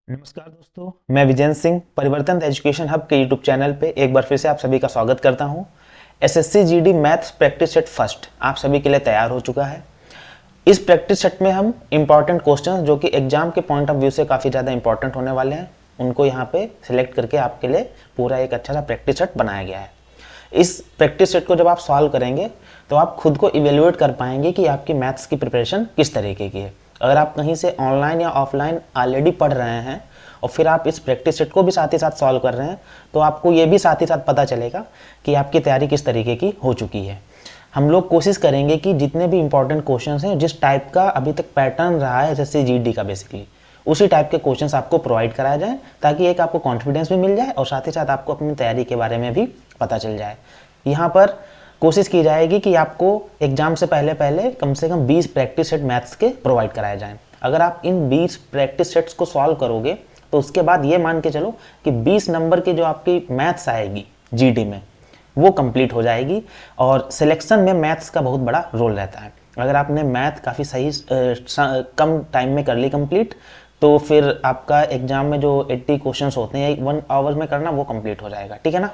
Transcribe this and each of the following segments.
नमस्कार दोस्तों, मैं विजेंद्र सिंह परिवर्तन एजुकेशन हब के यूट्यूब चैनल पे एक बार फिर से आप सभी का स्वागत करता हूं। SSC GD maths practice set first आप सभी के लिए तैयार हो चुका है। इस प्रैक्टिस सेट में हम इंपॉर्टेंट क्वेश्चन जो कि एग्जाम के पॉइंट ऑफ व्यू से काफ़ी ज़्यादा इंपॉर्टेंट होने वाले हैं उनको यहाँ पे सिलेक्ट करके आपके लिए पूरा एक अच्छा सा प्रैक्टिस सेट बनाया गया है। इस प्रैक्टिस सेट को जब आप सॉल्व करेंगे तो आप खुद को इवेल्युएट कर पाएंगे कि आपकी मैथ्स की प्रिपरेशन किस तरीके की है। अगर आप कहीं से ऑनलाइन या ऑफलाइन ऑलरेडी पढ़ रहे हैं और फिर आप इस प्रैक्टिस सेट को भी साथ ही साथ सॉल्व कर रहे हैं तो आपको ये भी साथ ही साथ पता चलेगा कि आपकी तैयारी किस तरीके की हो चुकी है। हम लोग कोशिश करेंगे कि जितने भी इंपॉर्टेंट क्वेश्चंस हैं, जिस टाइप का अभी तक पैटर्न रहा है एसएससी जीडी का, बेसिकली उसी टाइप के क्वेश्चंस आपको प्रोवाइड कराया जाए ताकि एक आपको कॉन्फिडेंस भी मिल जाए और साथ ही साथ आपको अपनी तैयारी के बारे में भी पता चल जाए। यहाँ पर कोशिश की जाएगी कि आपको एग्जाम से पहले पहले कम से कम 20 प्रैक्टिस सेट मैथ्स के प्रोवाइड कराए जाएं। अगर आप इन 20 प्रैक्टिस सेट्स को सॉल्व करोगे तो उसके बाद ये मान के चलो कि 20 नंबर की जो आपकी मैथ्स आएगी जीडी में वो कंप्लीट हो जाएगी। और सिलेक्शन में मैथ्स का बहुत बड़ा रोल रहता है। अगर आपने मैथ काफ़ी सही कम टाइम में कर ली कंप्लीट तो फिर आपका एग्जाम में जो 80 क्वेश्चंस होते हैं 1 आवर में करना वो कंप्लीट हो जाएगा। ठीक है ना।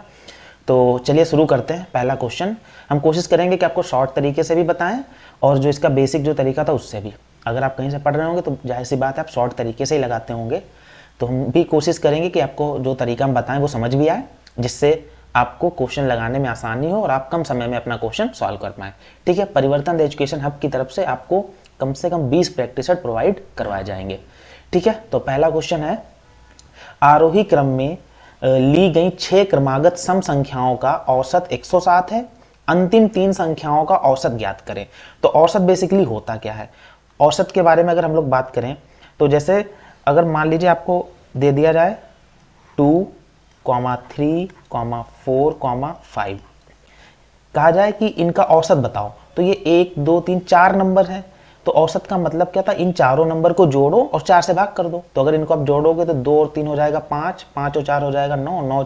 तो चलिए शुरू करते हैं। पहला क्वेश्चन हम कोशिश करेंगे कि आपको शॉर्ट तरीके से भी बताएं और जो इसका बेसिक जो तरीका था उससे भी। अगर आप कहीं से पढ़ रहे होंगे तो जाहिर सी बात है आप शॉर्ट तरीके से ही लगाते होंगे, तो हम भी कोशिश करेंगे कि आपको जो तरीका हम बताएं वो समझ भी आए, जिससे आपको क्वेश्चन लगाने में आसानी हो और आप कम समय में अपना क्वेश्चन सॉल्व कर पाएँ। ठीक है। परिवर्तन एजुकेशन हब की तरफ से आपको कम से कम 20 प्रैक्टिस सेट प्रोवाइड करवाए जाएंगे। ठीक है। तो पहला क्वेश्चन है, आरोही क्रम में ली गई 6 क्रमागत सम संख्याओं का औसत 107 है। अंतिम 3 संख्याओं का औसत ज्ञात करें। तो औसत बेसिकली होता क्या है? औसत के बारे में अगर हम लोग बात करें तो जैसे अगर मान लीजिए आपको दे दिया जाए 2, 3, 4, 5, कहा जाए कि इनका औसत बताओ, तो ये 1, 2, 3, 4 नंबर है। तो औसत का मतलब क्या था? इन चारों नंबर को जोड़ो और 4 से भाग कर दो। तो अगर इनको आप जोड़ोगे तो 2 और 3 हो जाएगा 5, 5 और 4 हो जाएगा 9, 9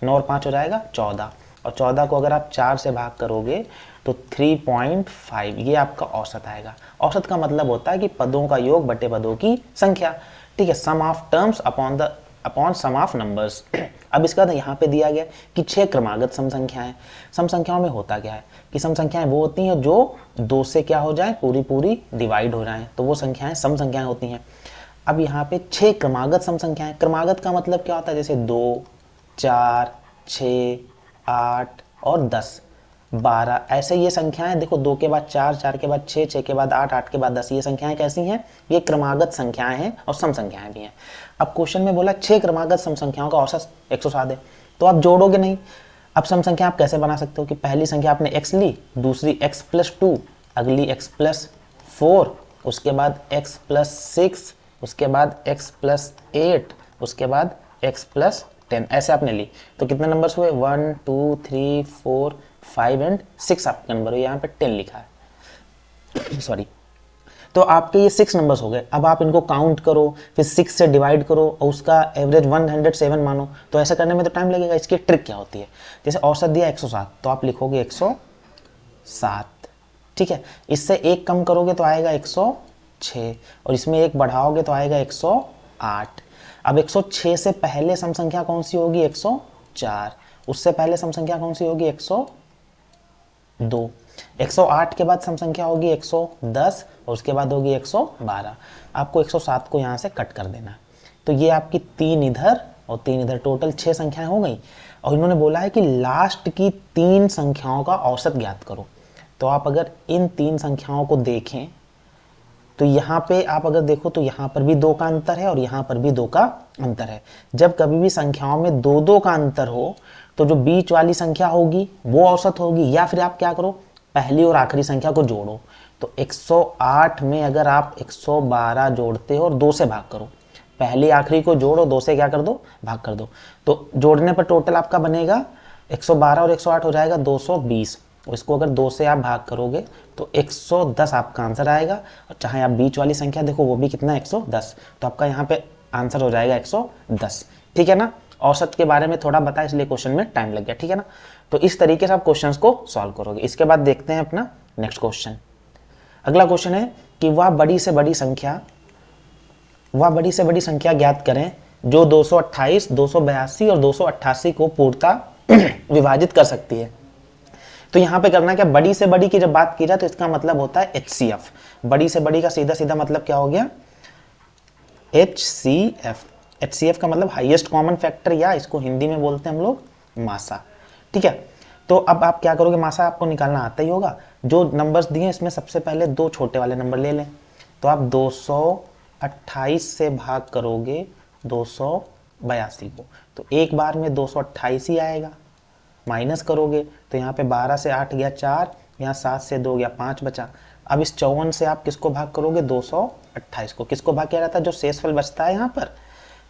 और 5 हो जाएगा 14, और 14 को अगर आप 4 से भाग करोगे तो 3.5, ये आपका औसत आएगा। औसत का मतलब होता है कि पदों का योग बटे पदों की संख्या। ठीक है। Sum of terms upon sum of numbers. अब इसका यहाँ पे दिया गया कि 6 क्रमागत सम संख्याएं। सम संख्याओं में होता क्या है कि सम संख्याएं वो होती हैं जो 2 से क्या हो जाए, पूरी पूरी डिवाइड हो जाए, तो वो संख्याएं सम संख्याएं होती हैं। अब यहाँ पे 6 क्रमागत सम संख्याएं। क्रमागत का मतलब क्या होता है? जैसे 2, 4, 6, 8 और 10, 12, ऐसे ये संख्याएं देखो, 2 के बाद 4, 4 के बाद 6, 6 के बाद 8, 8 के बाद 10, ये संख्याएं कैसी हैं? ये क्रमागत संख्याएं हैं और सम संख्याएं भी हैं। अब क्वेश्चन में बोला 6 क्रमागत सम संख्याओं का औसत 107 है, तो आप जोड़ोगे नहीं। अब सम संख्या आप कैसे बना सकते हो कि पहली संख्या आपने x ली, दूसरी x प्लस 2, अगली x प्लस 4, उसके बाद x प्लस 6, उसके बाद x प्लस 8, उसके बाद x प्लस 10, ऐसे आपने ली। तो कितने नंबर्स हुए? 1, 2, 3, 4, 5 एंड 6 आपके नंबर हुए। यहाँ पे 10 लिखा है सॉरी। तो आपके ये 6 नंबर्स हो गए। अब आप इनको काउंट करो, फिर 6 से डिवाइड करो और उसका एवरेज 107 मानो। तो ऐसा करने में तो टाइम लगेगा। इसकी ट्रिक क्या होती है? जैसे औसत दिया 107, तो आप लिखोगे 107। ठीक है। इससे एक कम करोगे तो आएगा 106, और इसमें एक बढ़ाओगे तो आएगा 108। अब 106 से पहले सम संख्या कौन सी होगी? 104। उससे पहले सम संख्या कौन सी होगी? 102। 108 के बाद सम संख्या होगी 110 और उसके बाद होगी 112। आपको 107 को यहाँ से कट कर देना है। तो ये आपकी 3 इधर और 3 इधर, टोटल 6 संख्याएं हो गई। और इन्होंने बोला है कि लास्ट की 3 संख्याओं का औसत ज्ञात करो। तो आप अगर इन 3 संख्याओं को देखें तो यहाँ पे आप अगर देखो तो यहाँ पर भी 2 का अंतर है और यहाँ पर भी 2 का अंतर है। जब कभी भी संख्याओं में 2-2 का अंतर हो तो जो बीच वाली संख्या होगी वो औसत होगी, या फिर आप क्या करो, पहली और आखिरी संख्या को जोड़ो। तो 108 में अगर आप 112 जोड़ते हो और 2 से भाग करो, पहली आखिरी को जोड़ो, 2 से क्या कर दो, भाग कर दो, तो जोड़ने पर टोटल आपका बनेगा 112 और 108 हो जाएगा 220। इसको अगर 2 से आप भाग करोगे तो 110 आपका आंसर आएगा। और चाहे आप बीच वाली संख्या देखो वो भी कितना 110, तो आपका यहाँ पे आंसर हो जाएगा 110। ठीक है ना। औसत के बारे में थोड़ा बताया इसलिए क्वेश्चन में टाइम लग गया। ठीक है ना। तो इस तरीके से आप क्वेश्चंस को सॉल्व करोगे। इसके बाद देखते हैं अपना नेक्स्ट क्वेश्चन। अगला क्वेश्चन है कि वह बड़ी से बड़ी संख्या ज्ञात करें जो 228, 282 और 288 को पूर्णतः विभाजित कर सकती है। तो यहाँ पे करना क्या, बड़ी से बड़ी की जब बात की जाए तो इसका मतलब होता है HCF। बड़ी से बड़ी का सीधा सीधा मतलब क्या हो गया, HCF। HCF का मतलब हाईएस्ट कॉमन फैक्टर, या इसको हिंदी में बोलते हैं हम लोग मासा। ठीक है, तो अब आप क्या करोगे, मासा आपको निकालना आता ही होगा। जो नंबर्स दिए इसमें सबसे पहले दो छोटे वाले नंबर ले लें। तो आप 228 से भाग करोगे 282 को, तो एक बार में 228 ही आएगा। माइनस करोगे तो यहाँ पे 12 से 8 गया 4, यहाँ 7 से 2 गया 5 बचा। अब इस 54 से आप किसको भाग करोगे, 228 को। किसको भाग किया जाता है, जो शेषफल बचता है यहाँ पर,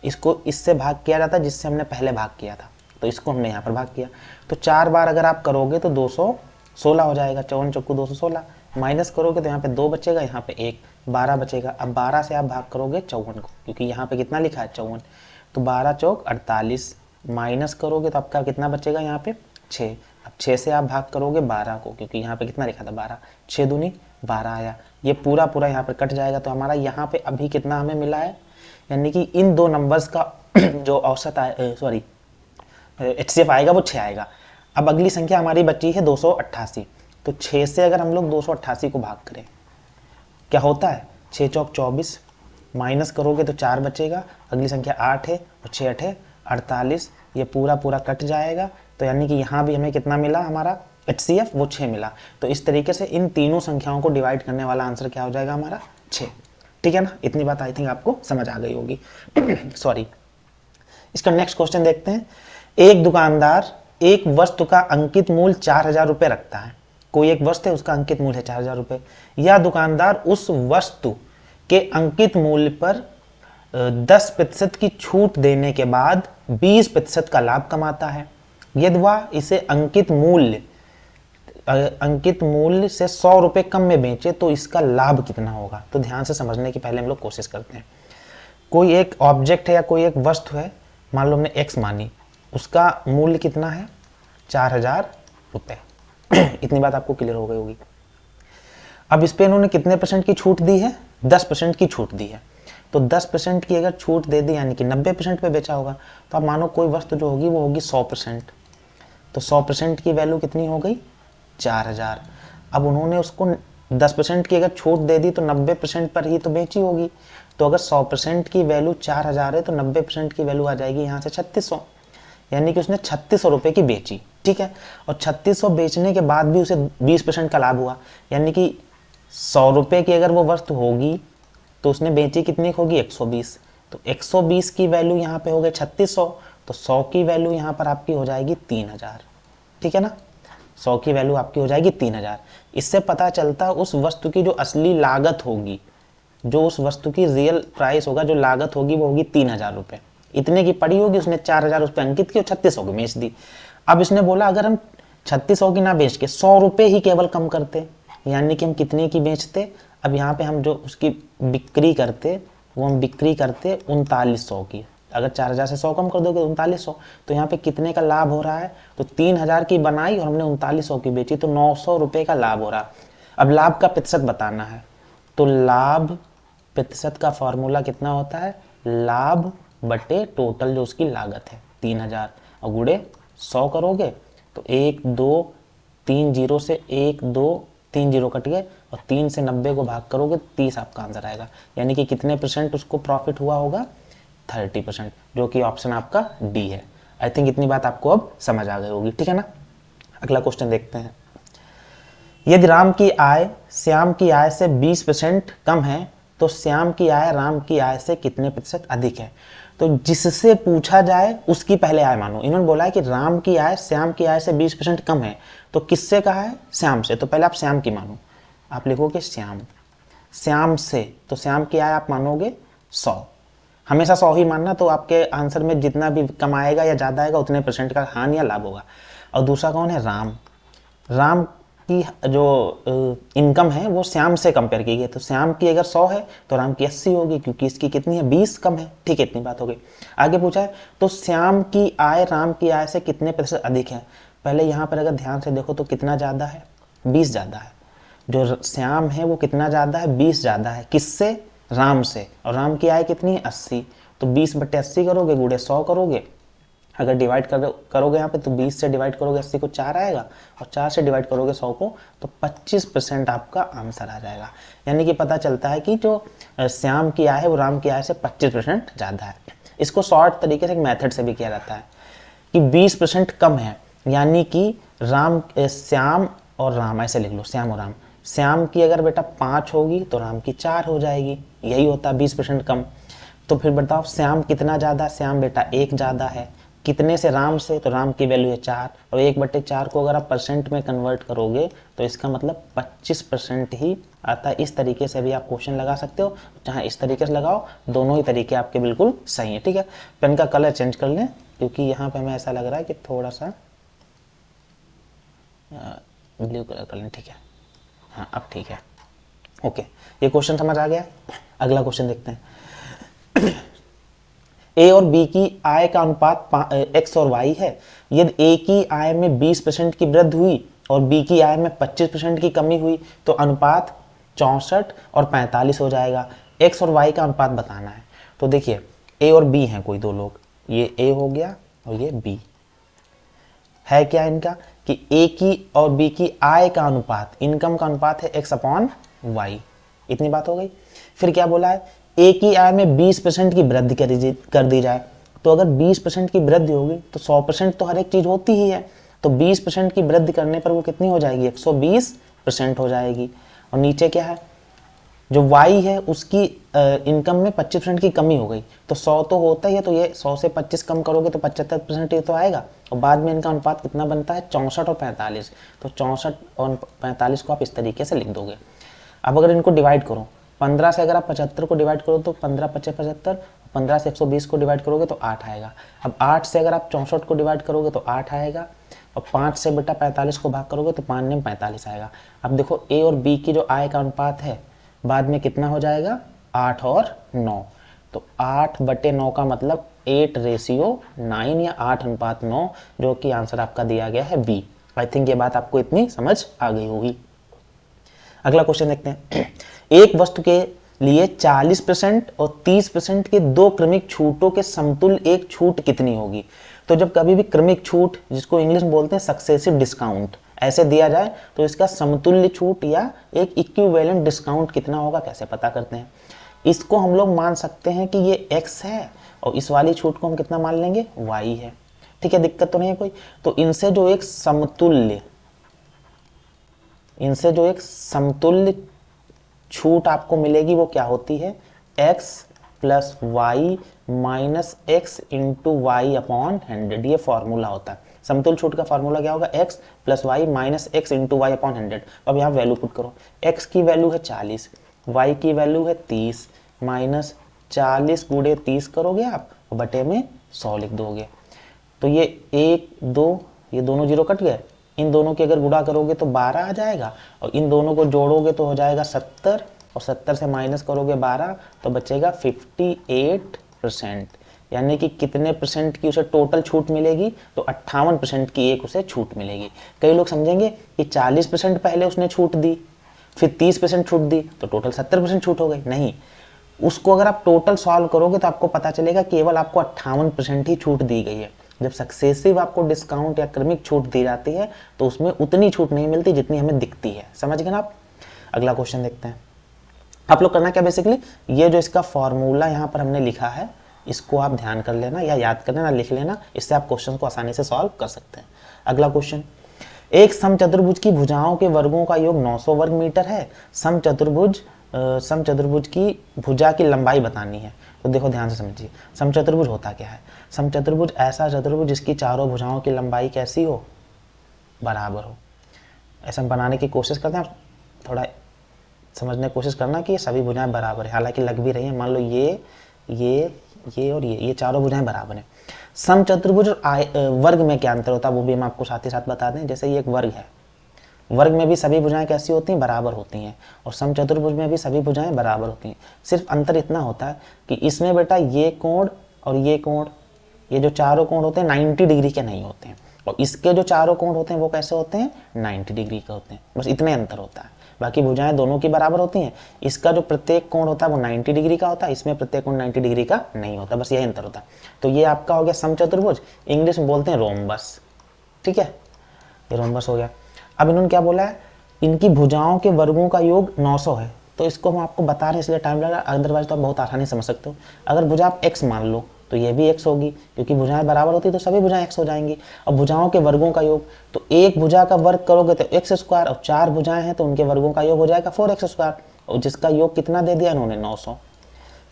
इसको इससे भाग किया जाता है जिससे हमने पहले भाग किया था, तो इसको हमने यहाँ पर भाग किया। तो 4 बार अगर आप करोगे तो 216 हो जाएगा। 54 चौकू 216, माइनस करोगे तो यहाँ पे 2 बचेगा, यहाँ पे 1, 12 बचेगा। अब 12 से आप भाग करोगे 54 को, क्योंकि यहाँ पे कितना लिखा है 54, तो 12 चौक 48, माइनस करोगे तो आपका कितना बचेगा, यहाँ पे 6। अब 6 से आप भाग करोगे 12 को, क्योंकि यहाँ पे कितना लिखा था 12, 6 दूनी 12 आया। ये पूरा पूरा यहाँ पर कट जाएगा, तो हमारा यहाँ पे अभी कितना हमें मिला है, यानी कि इन दो नंबर्स का जो औसत सॉरी HCF आएगा वो 6 आएगा। अब अगली संख्या हमारी बची है 288। तो 6 से अगर हम लोग 288 को भाग करें, क्या होता है, 6 चौक 24, माइनस करोगे तो 4 बचेगा। अगली संख्या 8 है और 6 8 48, ये पूरा पूरा कट जाएगा। तो यानी कि यहाँ भी हमें कितना मिला, हमारा HCF वो 6 मिला। तो इस तरीके से इन तीनों संख्याओं को डिवाइड करने वाला आंसर क्या हो जाएगा हमारा, 6। ठीक है ना, इतनी बात आई थिंक आपको समझ आ गई होगी। सॉरी, इसका नेक्स्ट क्वेश्चन देखते हैं। एक दुकानदार एक वस्तु का अंकित मूल्य 4000 रुपये रखता है। कोई एक वस्तु है, उसका अंकित मूल्य है 4000 रुपये। यह दुकानदार उस वस्तु के अंकित मूल्य पर 10% की छूट देने के बाद 20% का लाभ कमाता है। यदि वह इसे अंकित मूल्य से 100 रुपये कम में बेचे तो इसका लाभ कितना होगा। तो ध्यान से समझने की पहले हम लोग कोशिश करते हैं। कोई एक ऑब्जेक्ट है या कोई एक वस्तु है, मान लो हमने X मानी, उसका मूल्य कितना है, 4000 रुपये। इतनी बात आपको क्लियर हो गई होगी। अब इस पे इन्होंने कितने परसेंट की छूट दी है, 10% की छूट दी है। तो 10% की अगर छूट दे दी, यानी कि 90% पे बेचा होगा, तो आप मानो कोई वस्तु जो होगी वो होगी 100%। तो 100% की वैल्यू कितनी हो गई, 4000। अब उन्होंने उसको 10% की अगर छूट दे दी तो 90% पर ही तो बेची होगी। तो अगर 100% की वैल्यू 4000 है तो 90% की वैल्यू आ जाएगी यहाँ से 3600, यानी कि उसने 3600 रुपये की बेची। ठीक है, और 3600 बेचने के बाद भी उसे 20% का लाभ हुआ, यानी कि 100 रुपये की अगर वो वस्तु होगी तो उसने बेची कितनी होगी, 120। तो 120 की वैल्यू यहाँ पे हो गई 3600, तो 100 की वैल्यू यहाँ पर आपकी हो जाएगी 3000। ठीक है ना, 100 की वैल्यू आपकी हो जाएगी 3000। इससे पता चलता उस वस्तु की जो असली लागत होगी, जो उस वस्तु की रियल प्राइस होगा, जो लागत होगी वो होगी 3000 रुपये। इतने की पड़ी होगी, उसने 4000 उस पर अंकित की और 3600 की बेच दी। अब इसने बोला अगर हम 3600 की ना बेच के 100 रुपये ही केवल कम करते, यानी कि हम कितने की बेचते, अब यहाँ पे हम जो उसकी बिक्री करते वो हम बिक्री करते 3900 की। अगर 4000 से 100 कम कर दोगे 3900, तो यहाँ पे कितने का लाभ हो रहा है, तो 3000 की बनाई और हमने 3900 की बेची, तो 900 रुपये का लाभ हो रहा। अब लाभ का प्रतिशत बताना है, तो लाभ प्रतिशत का फॉर्मूला कितना होता है, लाभ बटे टोटल जो उसकी लागत है 3000 और गुणे 100 करोगे तो 1 2 3 जीरो से 1 2 3 जीरो कट गए और 3 से 90 को भाग करोगे 30 आपका आंसर आएगा। यानी कि कितने परसेंट उसको प्रॉफिट हुआ होगा, 30%, जो कि ऑप्शन आपका डी है। आई थिंक इतनी बात आपको अब समझ आ गई होगी। ठीक है ना, अगला क्वेश्चन देखते हैं। यदि राम की आय श्याम की आय से 20% कम है तो श्याम की आय राम की आय से कितने प्रतिशत अधिक है। तो जिससे पूछा जाए उसकी पहले आय मानो। इन्होंने बोला है कि राम की आय श्याम की आय से 20% कम है, तो किससे कहा है, श्याम से। तो पहले आप श्याम की मानो, आप लिखोगे श्याम, श्याम से, तो श्याम की आय आप मानोगे 100। हमेशा 100 ही मानना, तो आपके आंसर में जितना भी कम आएगा या ज़्यादा आएगा उतने परसेंट का हानि या लाभ होगा। और दूसरा कौन है, राम। राम की जो इनकम है वो श्याम से कंपेयर की गई, तो श्याम की अगर 100 है तो राम की 80 होगी, क्योंकि इसकी कितनी है, 20 कम है। ठीक है, इतनी बात हो गई। आगे पूछा है तो श्याम की आय राम की आय से कितने प्रतिशत अधिक है। पहले यहाँ पर अगर ध्यान से देखो तो कितना ज़्यादा है, 20 ज़्यादा है। जो श्याम है वो कितना ज़्यादा है, 20 ज़्यादा है। किससे, राम से। और राम की आय कितनी है, 80। तो 20/80 करोगे, गुणे 100 करोगे, अगर डिवाइड करोगे यहाँ पे तो 20 से डिवाइड करोगे 80 को 4 आएगा, और 4 से डिवाइड करोगे 100 को, तो 25% आपका आंसर आ जाएगा। यानी कि पता चलता है कि जो श्याम की आय है वो राम की आय से 25% ज़्यादा है। इसको शॉर्ट तरीके से एक मेथड से भी किया जाता है कि 20% कम है, यानी कि श्याम और राम, ऐसे लिख लो, श्याम और राम। श्याम की अगर बेटा 5 होगी तो राम की 4 हो जाएगी, यही होता है 20% कम। तो फिर बताओ श्याम कितना ज़्यादा, श्याम बेटा 1 ज़्यादा है, कितने से, राम से, तो राम की वैल्यू है 4, और 1/4 को अगर आप परसेंट में कन्वर्ट करोगे तो इसका मतलब 25% ही आता है। इस तरीके से भी आप क्वेश्चन लगा सकते हो, चाहे इस तरीके से लगाओ, दोनों ही तरीके आपके बिल्कुल सही है। ठीक है, पेन का कलर चेंज कर लें, क्योंकि यहाँ पे हमें ऐसा लग रहा है कि थोड़ा सा ब्लू कलर कर लें। ठीक है, हाँ अब ठीक है, ओके, ये क्वेश्चन समझ आ गया। अगला क्वेश्चन देखते हैं। ए और बी की आय का अनुपात एक्स और वाई है। यदि ए की आय में 20% की वृद्धि हुई और बी की आय में 25% की कमी हुई तो अनुपात 64 और 45 हो जाएगा। एक्स और वाई का अनुपात बताना है। तो देखिए, ए और बी हैं कोई दो लोग, ये ए हो गया और ये बी है। क्या इनका कि ए की और बी की आय का अनुपात, इनकम का अनुपात है x/y, इतनी बात हो गई। फिर क्या बोला है, ए की आय में 20% की वृद्धि कर दी जाए। तो अगर 20% की वृद्धि होगी तो 100% तो हर एक चीज होती ही है, तो 20% की वृद्धि करने पर वो कितनी हो जाएगी, 120% हो जाएगी। और नीचे क्या है, जो y है उसकी इनकम में 25% की कमी हो गई, तो 100 तो होता ही है, तो ये 100 से 25 कम करोगे तो 75% ये तो आएगा। और बाद में इनका अनुपात कितना बनता है, 64 और 45, तो 64 और 45 को आप इस तरीके से लिख दोगे। अब अगर इनको डिवाइड करो, 15 से अगर आप 75 को डिवाइड करो तो 15 5 75, 15 से 120 को डिवाइड करोगे तो 8 आएगा। अब 8 से अगर आप 64 को डिवाइड करोगे तो 8 आएगा, और 5 से बेटा 45 को भाग करोगे तो 5 में 45 आएगा। अब देखो ए और बी की जो आय का अनुपात है बाद में कितना हो जाएगा, 8 और 9, तो 8/9 का मतलब 8:9 या 8:9, जो कि आंसर आपका दिया गया है बी। आई थिंक ये बात आपको इतनी समझ आ गई होगी। अगला क्वेश्चन देखते हैं। एक वस्तु के लिए 40% और 30% के दो क्रमिक छूटों के समतुल्य एक छूट कितनी होगी। तो जब कभी भी क्रमिक छूट, जिसको इंग्लिश में बोलते हैं सक्सेसिव डिस्काउंट, ऐसे दिया जाए तो इसका समतुल्य छूट या एक इक्विवेलेंट डिस्काउंट कितना होगा, कैसे पता करते हैं। इसको हम लोग मान सकते हैं कि ये x है और इस वाली छूट को हम कितना मान लेंगे, y है। ठीक है, दिक्कत तो नहीं है कोई। तो इनसे जो एक समतुल्य छूट आपको मिलेगी वो क्या होती है, x + y - x × y/100। ये फॉर्मूला होता है। समतुल्य छूट का फॉर्मूला क्या होगा, x + y - x × y/100। अब यहाँ वैल्यू पुट करो, x की वैल्यू है 40, y की वैल्यू है 30, -40 × 30 करोगे आप, बटे में 100 लिख दोगे। तो ये 1 2, ये दोनों जीरो कट गए, इन दोनों की अगर गुणा करोगे तो 12 आ जाएगा, और इन दोनों को जोड़ोगे तो हो जाएगा 70, और 70 से माइनस करोगे 12 तो बचेगा 58%। यानी कि कितने परसेंट की उसे टोटल छूट मिलेगी, तो 58% की एक उसे छूट मिलेगी। कई लोग समझेंगे कि 40% पहले उसने छूट दी, फिर 30% छूट दी, तो टोटल 70% छूट हो गई। नहीं, उसको अगर आप टोटल सॉल्व करोगे तो आपको पता चलेगा केवल आपको 58% ही छूट दी गई है। जब सक्सेसिव आपको डिस्काउंट या क्रमिक छूट दी जाती है तो उसमें उतनी छूट नहीं मिलती जितनी हमें दिखती है। समझ गए ना आप। अगला क्वेश्चन देखते हैं। आप लोग करना क्या, बेसिकली ये जो इसका फॉर्मूला यहाँ पर हमने लिखा है इसको आप ध्यान कर लेना या याद कर लेना, लिख लेना, इससे आप क्वेश्चन को आसानी से सॉल्व कर सकते हैं। अगला क्वेश्चन, एक समचतुर्भुज की भुजाओं के वर्गों का योग 900 वर्ग मीटर है। समचतुर्भुज की भुजा की लंबाई बतानी है। तो देखो ध्यान से समझिए, समचतुर्भुज होता क्या है। समचतुर्भुज ऐसा चतुर्भुज जिसकी चारों भुजाओं की लंबाई कैसी हो, बराबर हो। ऐसा बनाने की कोशिश करते हैं, थोड़ा समझने की कोशिश करना कि ये सभी भुजाएं बराबर है, हालांकि लग भी रही है। मान लो ये और ये चारों भुजाएं बराबर हैं। समचतुर्भुज और वर्ग में क्या अंतर होता है वो भी हम आपको साथ ही साथ बता दें। जैसे ये एक वर्ग है, वर्ग में भी सभी भुजाएं कैसी होती हैं, बराबर होती हैं, और समचतुर्भुज में भी सभी भुजाएं बराबर होती हैं। सिर्फ अंतर इतना होता है कि इसमें बेटा ये कोण और ये कोण, ये जो चारों कोण होते हैं 90 डिग्री के नहीं होते हैं, और इसके जो चारों कोण होते हैं वो कैसे होते हैं, 90 डिग्री के होते हैं। बस इतने अंतर होता है। बाकी भुजाएं दोनों की बराबर होती हैं। इसका जो प्रत्येक कोण होता है वो 90 डिग्री का होता है, इसमें प्रत्येक कोण 90 डिग्री का नहीं होता, बस यही अंतर होता है। तो ये आपका हो गया समचतुर्भुज, इंग्लिश में बोलते हैं रोम्बस। ठीक है, ये रोम्बस हो गया। अब इन्होंने क्या बोला है, इनकी भुजाओं के वर्गों का योग 900 है। तो इसको हम आपको बता रहे हैं इसलिए टाइम लगा, अदरवाइज तो आप बहुत आसानी से समझ सकते हो। अगर भुजा आप x मान लो तो ये भी x होगी, क्योंकि भुजाएं बराबर होती है तो सभी भुजाएं x हो जाएंगी। और भुजाओं के वर्गों का योग, तो एक भुजा का वर्ग करोगे तो x स्क्वायर, और 4 भुजाएं हैं तो उनके वर्गों का योग हो जाएगा 4x स्क्वायर, और जिसका योग कितना दे दिया इन्होंने 900।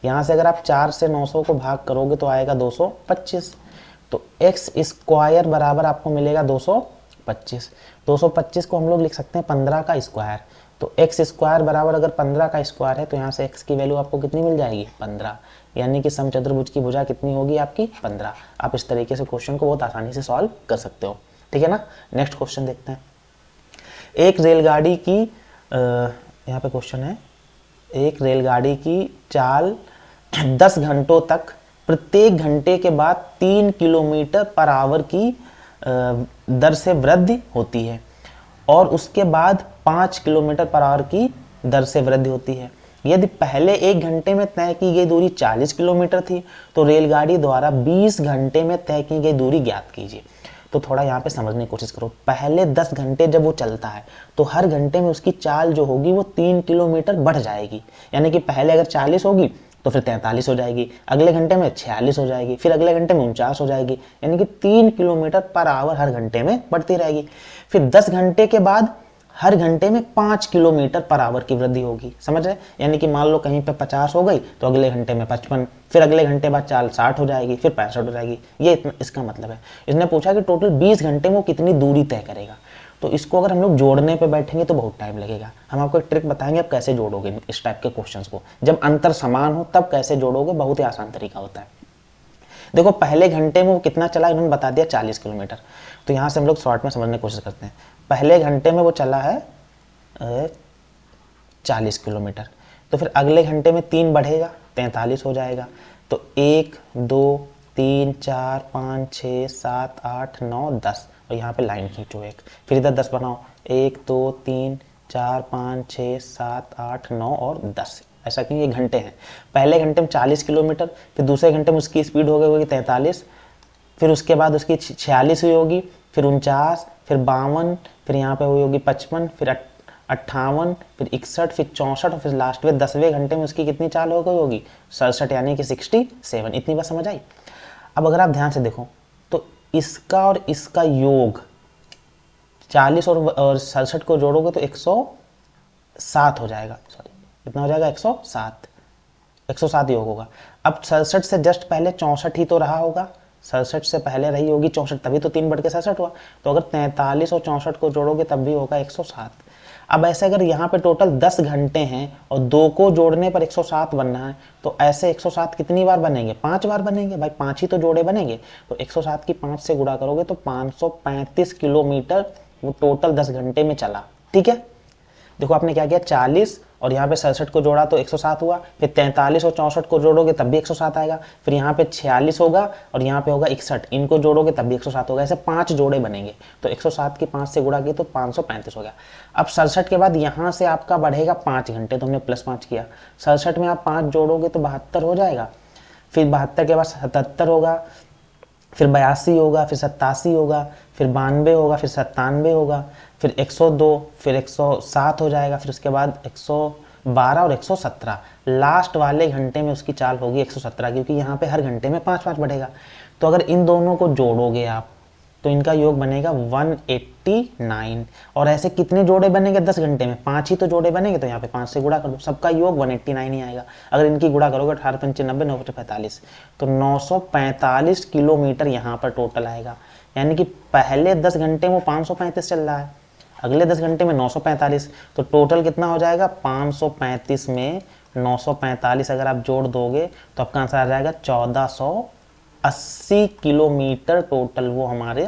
यहाँ से अगर आप 4 से 900 को भाग करोगे तो आएगा 225, तो x स्क्वायर बराबर आपको मिलेगा 225। 225 को हम लोग लिख सकते हैं 15 का स्क्वायर, तो x स्क्वायर बराबर अगर 15 का स्क्वायर है तो यहाँ से x की वैल्यू आपको कितनी मिल जाएगी 15, यानी कि समचतुर्भुज की भुजा कितनी होगी आपकी 15। आप इस तरीके से क्वेश्चन को बहुत आसानी से सॉल्व कर सकते हो। ठीक है ना, नेक्स्ट क्वेश्चन देखते हैं। एक रेलगाड़ी की यहाँ पे क्वेश्चन है, एक रेलगाड़ी की चाल 10 घंटों तक प्रत्येक घंटे के बाद 3 किलोमीटर पर आवर की दर से वृद्धि होती है, और उसके बाद 5 किलोमीटर पर आवर की दर से वृद्धि होती है। यदि पहले 1 घंटे में तय की गई दूरी 40 किलोमीटर थी तो रेलगाड़ी द्वारा 20 घंटे में तय की गई दूरी ज्ञात कीजिए। तो थोड़ा यहाँ पे समझने की कोशिश करो। पहले 10 घंटे जब वो चलता है तो हर घंटे में उसकी चाल जो होगी वो 3 किलोमीटर बढ़ जाएगी, यानी कि पहले अगर 40 होगी तो फिर 43 हो जाएगी, अगले घंटे में 46 हो जाएगी, फिर अगले घंटे में 49 हो जाएगी, यानी कि 3 किलोमीटर पर आवर हर घंटे में बढ़ती रहेगी। फिर 10 घंटे के बाद हर घंटे में 5 किलोमीटर पर आवर की वृद्धि होगी, समझ रहे, यानी कि मान लो कहीं पे 50 हो गई तो अगले घंटे में 55, फिर अगले घंटे बाद चाल 60 हो जाएगी, फिर 65 हो जाएगी। ये इतना इसका मतलब है। इसने पूछा कि टोटल 20 घंटे में वो कितनी दूरी तय करेगा। तो इसको अगर हम लोग जोड़ने पे बैठेंगे तो बहुत टाइम लगेगा। हम आपको एक ट्रिक बताएंगे आप कैसे जोड़ोगे इस टाइप के क्वेश्चंस को, जब अंतर समान हो तब कैसे जोड़ोगे, बहुत ही आसान तरीका होता है। देखो पहले घंटे में वो कितना चला इन्होंने बता दिया 40 किलोमीटर, तो यहाँ से हम लोग शॉर्ट में समझने की कोशिश करते हैं। पहले घंटे में वो चला है 40 किलोमीटर, तो फिर अगले घंटे में 3 बढ़ेगा 43 हो जाएगा। तो 1 2 3 4 5 6 7 8 9 10, और यहाँ पे लाइन खींचो एक, फिर इधर 10 बनाओ, 1 2 3 4 5 6 7 8 9 और 10, ऐसा क्यों, ये घंटे हैं। पहले घंटे में 40 किलोमीटर, फिर दूसरे घंटे में उसकी स्पीड हो गई होगी 43, फिर उसके बाद उसकी 46 हुई होगी, फिर 49, फिर 52, फिर यहाँ पे हुई होगी 55, फिर 58, फिर 61, फिर 64, और फिर लास्ट में 10वें घंटे में उसकी कितनी चाल हो गई होगी 67, यानी कि 67। इतनी बात समझ आई। अब अगर आप ध्यान से देखो तो इसका और इसका योग 40 और 67 को जोड़ोगे तो 107 हो जाएगा, सॉरी कितना हो जाएगा 107 योग होगा। अब 67 से जस्ट पहले 64 ही तो रहा होगा, 67 से पहले रही होगी 64, तभी तो 3 बढ़ के 67 हुआ। तो अगर 43 और 64 को जोड़ोगे तब भी होगा 107। अब ऐसे अगर यहाँ पे टोटल 10 घंटे हैं और 2 को जोड़ने पर 107 बनना है, तो ऐसे 107 कितनी बार बनेंगे, 5 बार बनेंगे भाई, 5 ही तो जोड़े बनेंगे। तो 107 की 5 से गुणा करोगे तो 535 किलोमीटर वो टोटल 10 घंटे में चला। ठीक है, देखो आपने क्या किया, 40 और यहाँ पे 67 को जोड़ा तो 107 हुआ, फिर 43 और 64 को जोड़ोगे तब भी 107 आएगा, फिर यहाँ पे 46 होगा और यहाँ पे होगा 61, इनको जोड़ोगे तब भी 107 होगा। ऐसे 5 जोड़े बनेंगे, तो 107 की 5 से गुणा की तो 535 हो गया। अब 67 के बाद यहाँ से आपका बढ़ेगा 5 घंटे, तो हमने +5 किया। 67 में आप 5 जोड़ोगे तो 72 हो जाएगा, फिर 72 के बाद 77 होगा, फिर 82 होगा, फिर 87 होगा, फिर 92 होगा, फिर 97 होगा, फिर 102, फिर 107 हो जाएगा, फिर उसके बाद 112 और 117। लास्ट वाले घंटे में उसकी चाल होगी 117, क्योंकि यहाँ पे हर घंटे में 5-5 बढ़ेगा। तो अगर इन दोनों को जोड़ोगे आप तो इनका योग बनेगा 189। और ऐसे कितने जोड़े बनेंगे 10 घंटे में, 5 ही तो जोड़े बनेंगे, तो यहाँ पे 5 से गुणा कर दो, सबका योग 189 ही आएगा। अगर इनकी गुणा करोगे 18 5 90 9 45, तो 945 किलोमीटर यहाँ पर टोटल आएगा। यानी कि पहले 10 घंटे में 535 चल रहा है, अगले 10 घंटे में 945, तो टोटल कितना हो जाएगा 535 में 945 अगर आप जोड़ दोगे तो आपका आंसर आ जाएगा 1480 किलोमीटर टोटल वो हमारे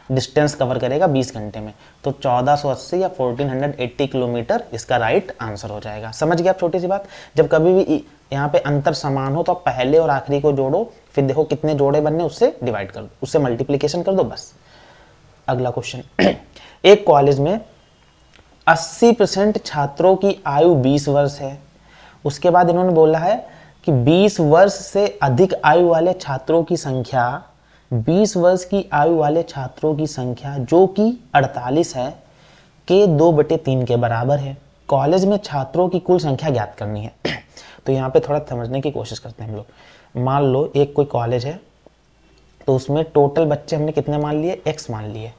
डिस्टेंस कवर करेगा 20 घंटे में। तो 1480 या 1480 किलोमीटर इसका राइट आंसर हो जाएगा। समझ गए आप छोटी सी बात। जब कभी भी यहाँ पे अंतर समान हो तो आप पहले और आखिरी को जोड़ो, फिर देखो कितने जोड़े बनने उससे डिवाइड कर दो, उससे मल्टीप्लीकेशन कर दो, बस। अगला क्वेश्चन एक कॉलेज में 80% छात्रों की आयु 20 वर्ष है। उसके बाद इन्होंने बोला है कि 20 वर्ष से अधिक आयु वाले छात्रों की संख्या, 20 वर्ष की आयु वाले छात्रों की संख्या जो कि 48 है के 2/3 के बराबर है। कॉलेज में छात्रों की कुल संख्या ज्ञात करनी है। तो यहाँ पे थोड़ा समझने की कोशिश करते हैं हम लोग। मान लो एक कोई कॉलेज है, तो उसमें टोटल बच्चे हमने कितने मान लिए, x मान लिए,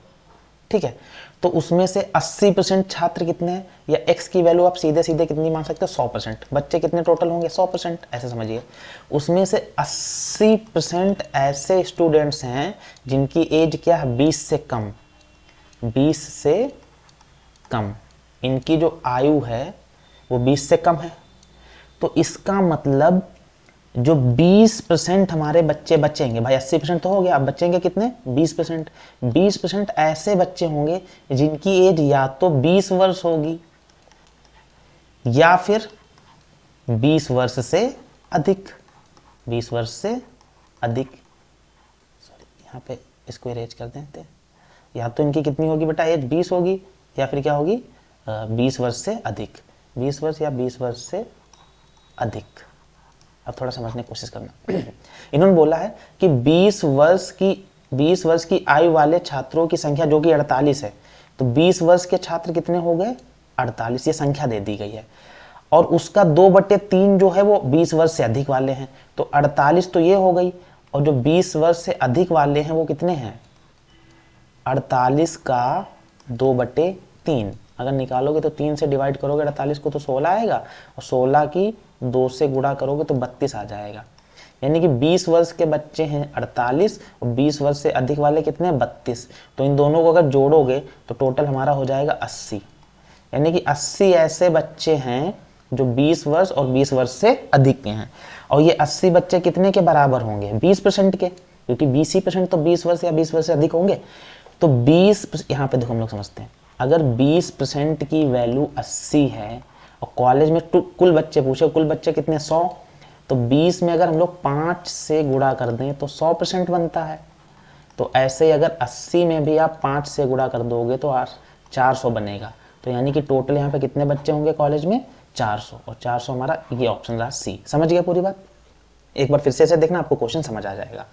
ठीक है। तो उसमें से 80% छात्र कितने हैं, या x की वैल्यू आप सीधे सीधे कितनी मान सकते हो, 100%। बच्चे कितने टोटल होंगे, 100%, ऐसे समझिए। उसमें से 80% ऐसे स्टूडेंट्स हैं जिनकी एज क्या है, 20 से कम, 20 से कम, इनकी जो आयु है वो 20 से कम है। तो इसका मतलब जो 20% हमारे बच्चे बचेंगे, भाई 80% तो हो गया, अब बचेंगे कितने, 20%। 20% ऐसे बच्चे होंगे जिनकी एज या तो 20 वर्ष होगी या फिर 20 वर्ष से अधिक, 20 वर्ष से अधिक। सॉरी, यहाँ पे इसको इरेज कर देते हैं। या तो इनकी कितनी होगी बेटा, एज 20 होगी, या फिर क्या होगी, 20 वर्ष से अधिक, 20 वर्ष या 20 वर्ष से अधिक। अब थोड़ा समझने की कोशिश करना। इन्होंने बोला है कि 20 वर्ष की आयु वाले छात्रों की संख्या जो कि 48 है। तो 20 वर्ष के छात्र कितने हो गए, 48, ये संख्या दे दी गई है। और उसका 2/3 जो है वो 20 वर्ष से अधिक वाले हैं। तो 48 तो ये हो गई, और जो 20 वर्ष से अधिक वाले हैं वो कितने हैं, 48 का 2/3। अगर निकालोगे तो 3 से डिवाइड करोगे 48 को तो 16 आएगा, और 16 की 2 से गुणा करोगे तो 32 आ जाएगा। यानी कि 20 वर्ष के बच्चे हैं 48, और 20 वर्ष से अधिक वाले कितने हैं, 32। तो इन दोनों को अगर जोड़ोगे तो टोटल हमारा हो जाएगा 80। यानी कि 80 ऐसे बच्चे हैं जो 20 वर्ष और 20 वर्ष से अधिक के हैं। और ये 80 बच्चे कितने के बराबर होंगे, 20% के, क्योंकि 20% तो 20 वर्ष या 20 वर्ष से अधिक होंगे। तो 20, यहाँ पे देखो हम लोग समझते हैं, अगर 20% की वैल्यू 80 है और कॉलेज में कुल बच्चे पूछे, कुल बच्चे कितने, 100, तो 20 में अगर हम लोग 5 से गुणा कर दें तो 100% बनता है। तो ऐसे ही अगर 80 में भी आप 5 से गुणा कर दोगे तो 400 बनेगा। तो यानी कि टोटल यहाँ पे कितने बच्चे होंगे कॉलेज में, 400, और 400 हमारा ये ऑप्शन रहा सी। समझ गया पूरी बात। एक बार फिर से देखना, आपको क्वेश्चन समझ आ जाएगा।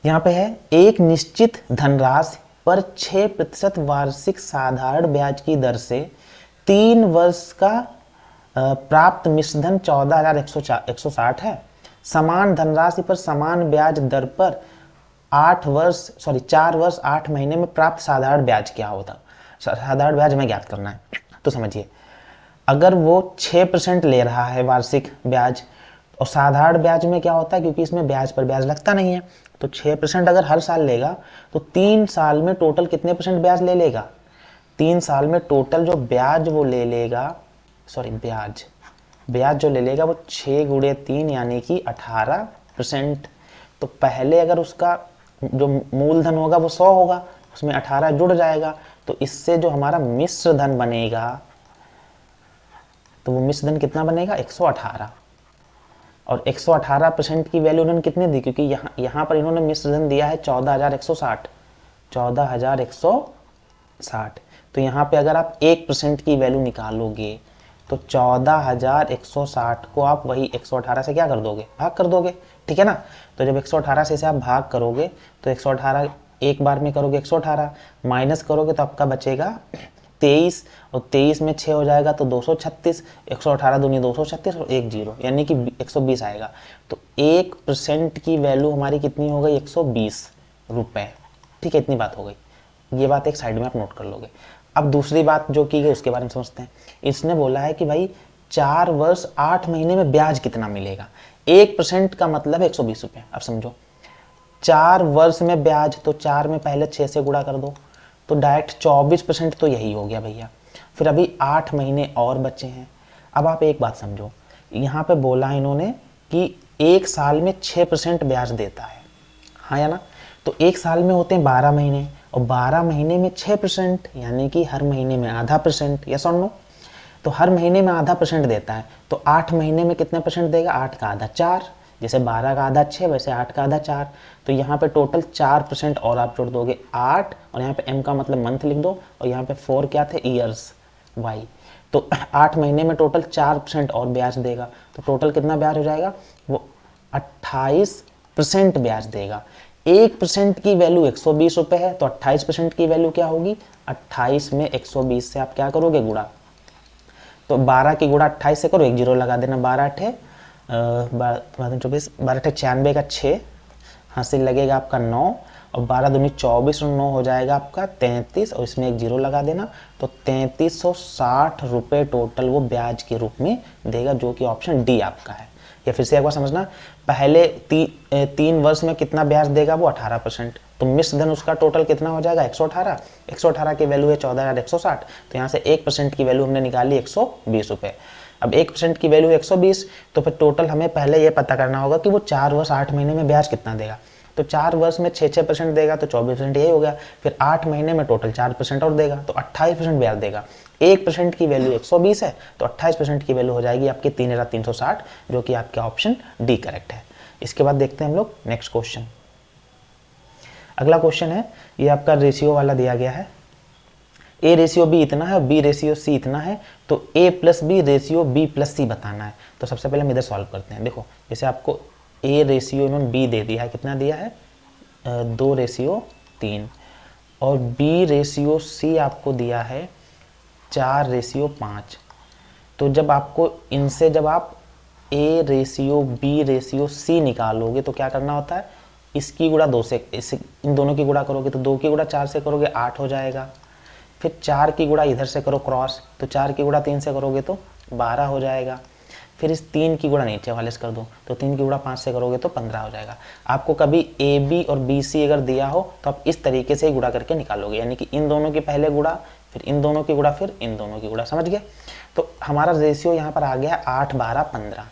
यहाँ पे है, एक निश्चित धनराशि पर 6% वार्षिक साधारण ब्याज की दर से 3 वर्ष का प्राप्त मिश्रधन 14,160 है। समान धनराशि पर समान ब्याज दर पर 4 वर्ष 8 महीने में प्राप्त साधारण ब्याज क्या होता, साधारण ब्याज हमें ज्ञात करना है। तो समझिए, अगर वो 6% ले रहा है वार्षिक ब्याज, और साधारण ब्याज में क्या होता है, क्योंकि इसमें ब्याज पर ब्याज लगता नहीं है, तो 6% अगर हर साल लेगा तो 3 साल में टोटल कितने % ब्याज ले लेगा, 3 साल में टोटल जो ब्याज वो ले लेगा, सॉरी ब्याज जो ले लेगा वो 6 × 3 यानी कि 18%। तो पहले अगर उसका जो मूलधन होगा वो 100 होगा, उसमें 18 जुड़ जाएगा, तो इससे जो हमारा मिश्र धन बनेगा, तो वो मिश्र धन कितना बनेगा, 118। और 118% की वैल्यू उन्होंने कितने दी, क्योंकि यहाँ पर इन्होंने मिश्र धन दिया है 14,160, 14,160। तो यहाँ पे अगर आप 1% की वैल्यू निकालोगे तो 14,160 को आप वही 118 से क्या कर दोगे, भाग कर दोगे, ठीक है ना। तो जब 118 से आप भाग करोगे तो 118 एक बार में करोगे, 118 माइनस करोगे तो आपका बचेगा 23, और 23 में 6 हो जाएगा तो 236, 118 दूनी 236 और 1 0 यानी कि 120 आएगा। तो 1% की वैल्यू हमारी कितनी हो गई, 120 रुपए, ठीक है, इतनी बात हो गई। ये बात एक साइड में आप नोट कर लोगे। अब दूसरी बात जो की गई उसके बारे में समझते हैं। इसने बोला है कि भाई 4 वर्ष 8 महीने में ब्याज कितना मिलेगा, 1% का मतलब 120 रुपये। अब समझो 4 वर्ष में ब्याज, तो 4 में पहले 6 से गुणा कर दो तो डायरेक्ट 24% तो यही हो गया भैया। फिर अभी 8 महीने और बचे हैं। अब आप एक बात समझो, यहाँ पे बोला इन्होंने कि 1 साल में 6% ब्याज देता है, हाँ या ना। तो 1 साल में होते हैं 12 महीने, और 12 महीने में 6% यानी कि हर महीने में आधा %, यस और नो। तो हर महीने में आधा % देता है, तो 8 महीने में कितने % देगा, 8 का आधा 4, जैसे 12 का आधा 6 वैसे 8 का आधा 4। तो यहाँ पे टोटल 4% और आप जोड़ दोगे 8, और यहाँ पे m का मतलब मंथ लिख दो, और यहाँ पे 4 क्या थे, ईयर्स, वाई। तो 8 महीने में टोटल 4% और ब्याज देगा, तो टोटल कितना ब्याज हो जाएगा, वो 28% ब्याज देगा। 1% की वैल्यू 120 रुपये है, तो 28% की वैल्यू क्या होगी, 28 में 120 से आप क्या करोगे, गुणा। तो 12 की गुणा 28 से करो, एक जीरो लगा देना, 12 अठे 24, 12 अठे 96 का 6, हासिल लगेगा आपका 9, और 12 दूनी 24 और 9 हो जाएगा आपका 33, और इसमें एक जीरो लगा देना। तो 3360 रुपये टोटल वो ब्याज के रूप में देगा, जो कि ऑप्शन डी आपका है। या फिर से एक बार समझना, पहले 3 वर्ष में कितना ब्याज देगा, वो 18%। तो मिश्र धन उसका टोटल कितना हो जाएगा, 118। 118 की वैल्यू है 14,160, तो यहाँ से 1% की वैल्यू हमने निकाली 120 रुपये। अब 1% की वैल्यू 120, तो फिर टोटल हमें पहले ये पता करना होगा कि वो 4 वर्ष 8 महीने में ब्याज कितना देगा। तो 4 वर्ष में 6% देगा, तो 24% यही हो गया। फिर 8 महीने में टोटल 4% और देगा, तो 28% ब्याज देगा। 1% की वैल्यू 120 है, तो 28% की वैल्यू हो जाएगी आपकी 3,360, जो कि आपका ऑप्शन डी करेक्ट है। इसके बाद देखते हैं हम लोग नेक्स्ट क्वेश्चन। अगला क्वेश्चन है, ये आपका रेशियो वाला दिया गया है। ए रेशियो बी इतना है, बी रेशियो सी इतना है, तो A plus B ratio B plus C बताना है। तो सबसे पहले हम इधर सॉल्व करते हैं। देखो, जैसे आपको ए रेशियो इन्होंने बी दे दिया है, कितना दिया है, 2:3, और बी रेशियो सी आपको दिया है 4:5। तो जब आपको इनसे जब आप A ratio B ratio C निकालोगे तो क्या करना होता है, इसकी गुणा 2 से, इन दोनों की गुणा करोगे तो 2 की गुणा 4 से करोगे 8 हो जाएगा। फिर 4 की गुणा इधर से करो क्रॉस, तो 4 की गुणा 3 से करोगे तो 12 हो जाएगा। फिर इस 3 की गुणा नीचे वाले से कर दो, तो 3 की गुणा 5 से करोगे तो 15 हो जाएगा। आपको कभी ए बी और बी सी अगर दिया हो तो आप इस तरीके से ही गुणा करके निकालोगे, यानी कि इन दोनों की पहले गुणा, फिर इन दोनों की गुणा, फिर इन दोनों की गुणा। समझ गए? तो हमारा रेशियो यहाँ पर आ गया 8, 12, 15।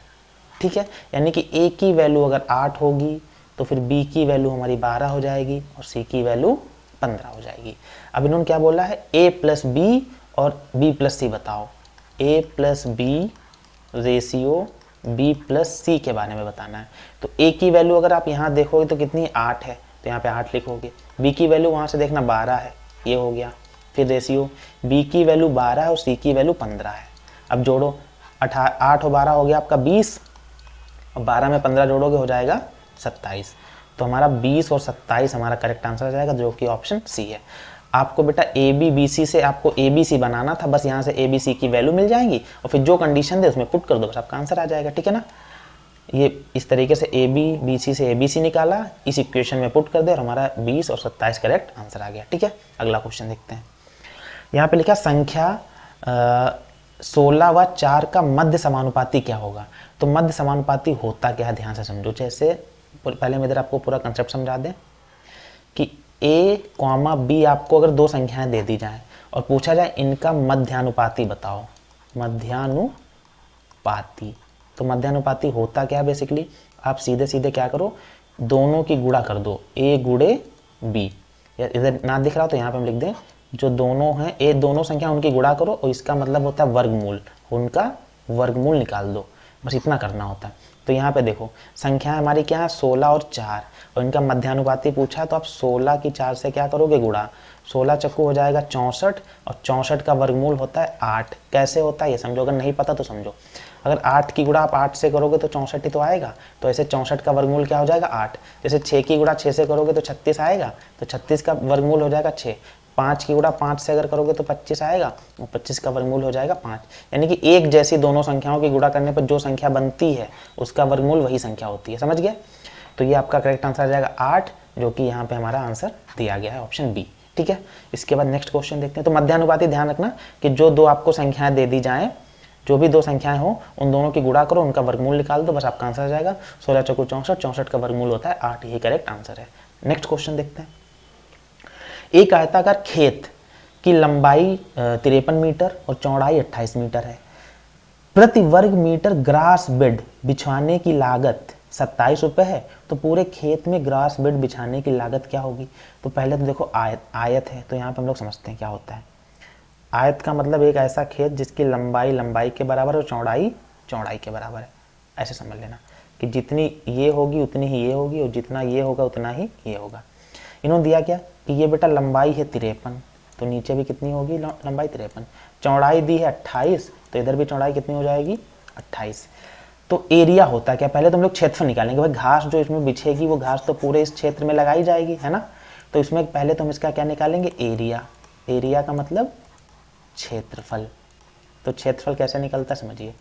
ठीक है, यानी कि ए की वैल्यू अगर 8 होगी तो फिर बी की वैल्यू हमारी 12 हो जाएगी और सी की वैल्यू 15 हो जाएगी। अब इन्होंने क्या बोला है, ए प्लस बी और बी प्लस सी बताओ। A plus B ratio B plus C के बारे में बताना है। तो ए की वैल्यू अगर आप यहाँ देखोगे तो कितनी, 8 है, तो यहाँ पे 8 लिखोगे। बी की वैल्यू वहाँ से देखना 12 है, ये हो गया। फिर रेशियो बी की वैल्यू 12 है और सी की वैल्यू 15 है। अब जोड़ो, 8 और 12 हो गया आपका 20, और 12 में 15 जोड़ोगे हो जाएगा 27। तो हमारा 20 और 27 हमारा करेक्ट आंसर आ जाएगा, जो कि ऑप्शन सी है। आपको बेटा ए बी बी सी से आपको ए बी सी बनाना था, बस यहाँ से ए बी सी की वैल्यू मिल जाएंगी और फिर जो कंडीशन दे उसमें पुट कर दो, बस आपका आंसर आ जाएगा। ठीक है ना, ये इस तरीके से ए बी बी सी से ए बी सी निकाला, इस इक्वेशन में पुट कर दे और हमारा 20 और 27 करेक्ट आंसर आ गया। ठीक है, अगला क्वेश्चन देखते हैं। यहाँ पे लिखा संख्या 16 व 4 का मध्य समानुपाती क्या होगा। तो मध्य समानुपाती होता क्या है, ध्यान से समझो। जैसे पहले मैं इधर आपको पूरा कंसेप्ट समझा दें कि a, b आपको अगर 2 संख्याएं दे दी जाएं और पूछा जाए इनका मध्यानुपाती बताओ, मध्यानुपाती। तो मध्यानुपाती होता क्या है, बेसिकली आप सीधे सीधे क्या करो, दोनों की गुणा कर दो, a गुणे b। इधर ना दिख रहा तो यहाँ पे हम लिख दें, जो दोनों हैं ए दोनों संख्या उनकी गुणा करो और इसका मतलब होता है वर्गमूल, उनका वर्गमूल निकाल दो, बस इतना करना होता है। तो यहाँ पे देखो संख्या हमारी क्या है, 16 और 4, और इनका मध्यानुपाती पूछा तो आप 16 की 4 से क्या करोगे, गुणा। 16 चक्कू हो जाएगा 64, और 64 का वर्गमूल होता है 8। कैसे होता है ये समझो, अगर नहीं पता तो समझो। अगर 8 की गुणा आप 8 से करोगे तो 64 ही तो आएगा, तो ऐसे 64 का वर्गमूल क्या हो जाएगा, 8। जैसे 6 की गुणा 6 से करोगे तो 36 आएगा, तो 36 का वर्गमूल हो जाएगा 6। 5 की गुणा 5 से अगर करोगे तो 25 आएगा, और 25 का वर्गमूल हो जाएगा 5। यानी कि एक जैसी दोनों संख्याओं की गुणा करने पर जो संख्या बनती है उसका वर्गमूल वही संख्या होती है। समझ गए? तो ये आपका करेक्ट आंसर आ जाएगा 8, जो कि यहाँ पे हमारा आंसर दिया गया है, ऑप्शन बी। ठीक है, इसके बाद नेक्स्ट क्वेश्चन देखते हैं। तो मध्यानुपाती ध्यान रखना कि जो दो आपको संख्याएं दे दी जाएं, जो भी 2 संख्याएं हो उन दोनों की गुणा करो, उनका वर्गमूल निकाल दो, बस आपका आंसर आ जाएगा। 16 चौको 64, 64 का वर्गमूल होता है 8, यही करेक्ट आंसर है। नेक्स्ट क्वेश्चन देखते हैं। एक आयताकार खेत की लंबाई 53 मीटर और चौड़ाई 28 मीटर है। प्रति वर्ग मीटर ग्रास बेड बिछाने की लागत 27 रुपये है। तो पूरे खेत में ग्रास बेड बिछाने की लागत क्या होगी। तो पहले तो देखो आयत है, तो यहाँ पे हम लोग समझते हैं क्या होता है। आयत का मतलब एक ऐसा खेत जिसकी लंबाई लंबाई के बराबर और चौड़ाई चौड़ाई के बराबर है। ऐसे समझ लेना कि जितनी ये होगी उतनी ही ये होगी, और जितना ये होगा उतना ही ये होगा। इन्होंने दिया क्या कि ये बेटा लंबाई है 53 तो नीचे भी कितनी होगी लंबाई 53। चौड़ाई दी है 28, तो इधर भी चौड़ाई कितनी हो जाएगी 28। तो एरिया होता है क्या, पहले तो हम लोग क्षेत्रफल निकालेंगे। भाई घास जो इसमें बिछेगी वो घास तो पूरे इस क्षेत्र में लगाई जाएगी, है ना। तो इसमें पहले तो हम इसका क्या निकालेंगे, एरिया। एरिया का मतलब क्षेत्रफल। तो क्षेत्रफल कैसे निकलता है समझिए,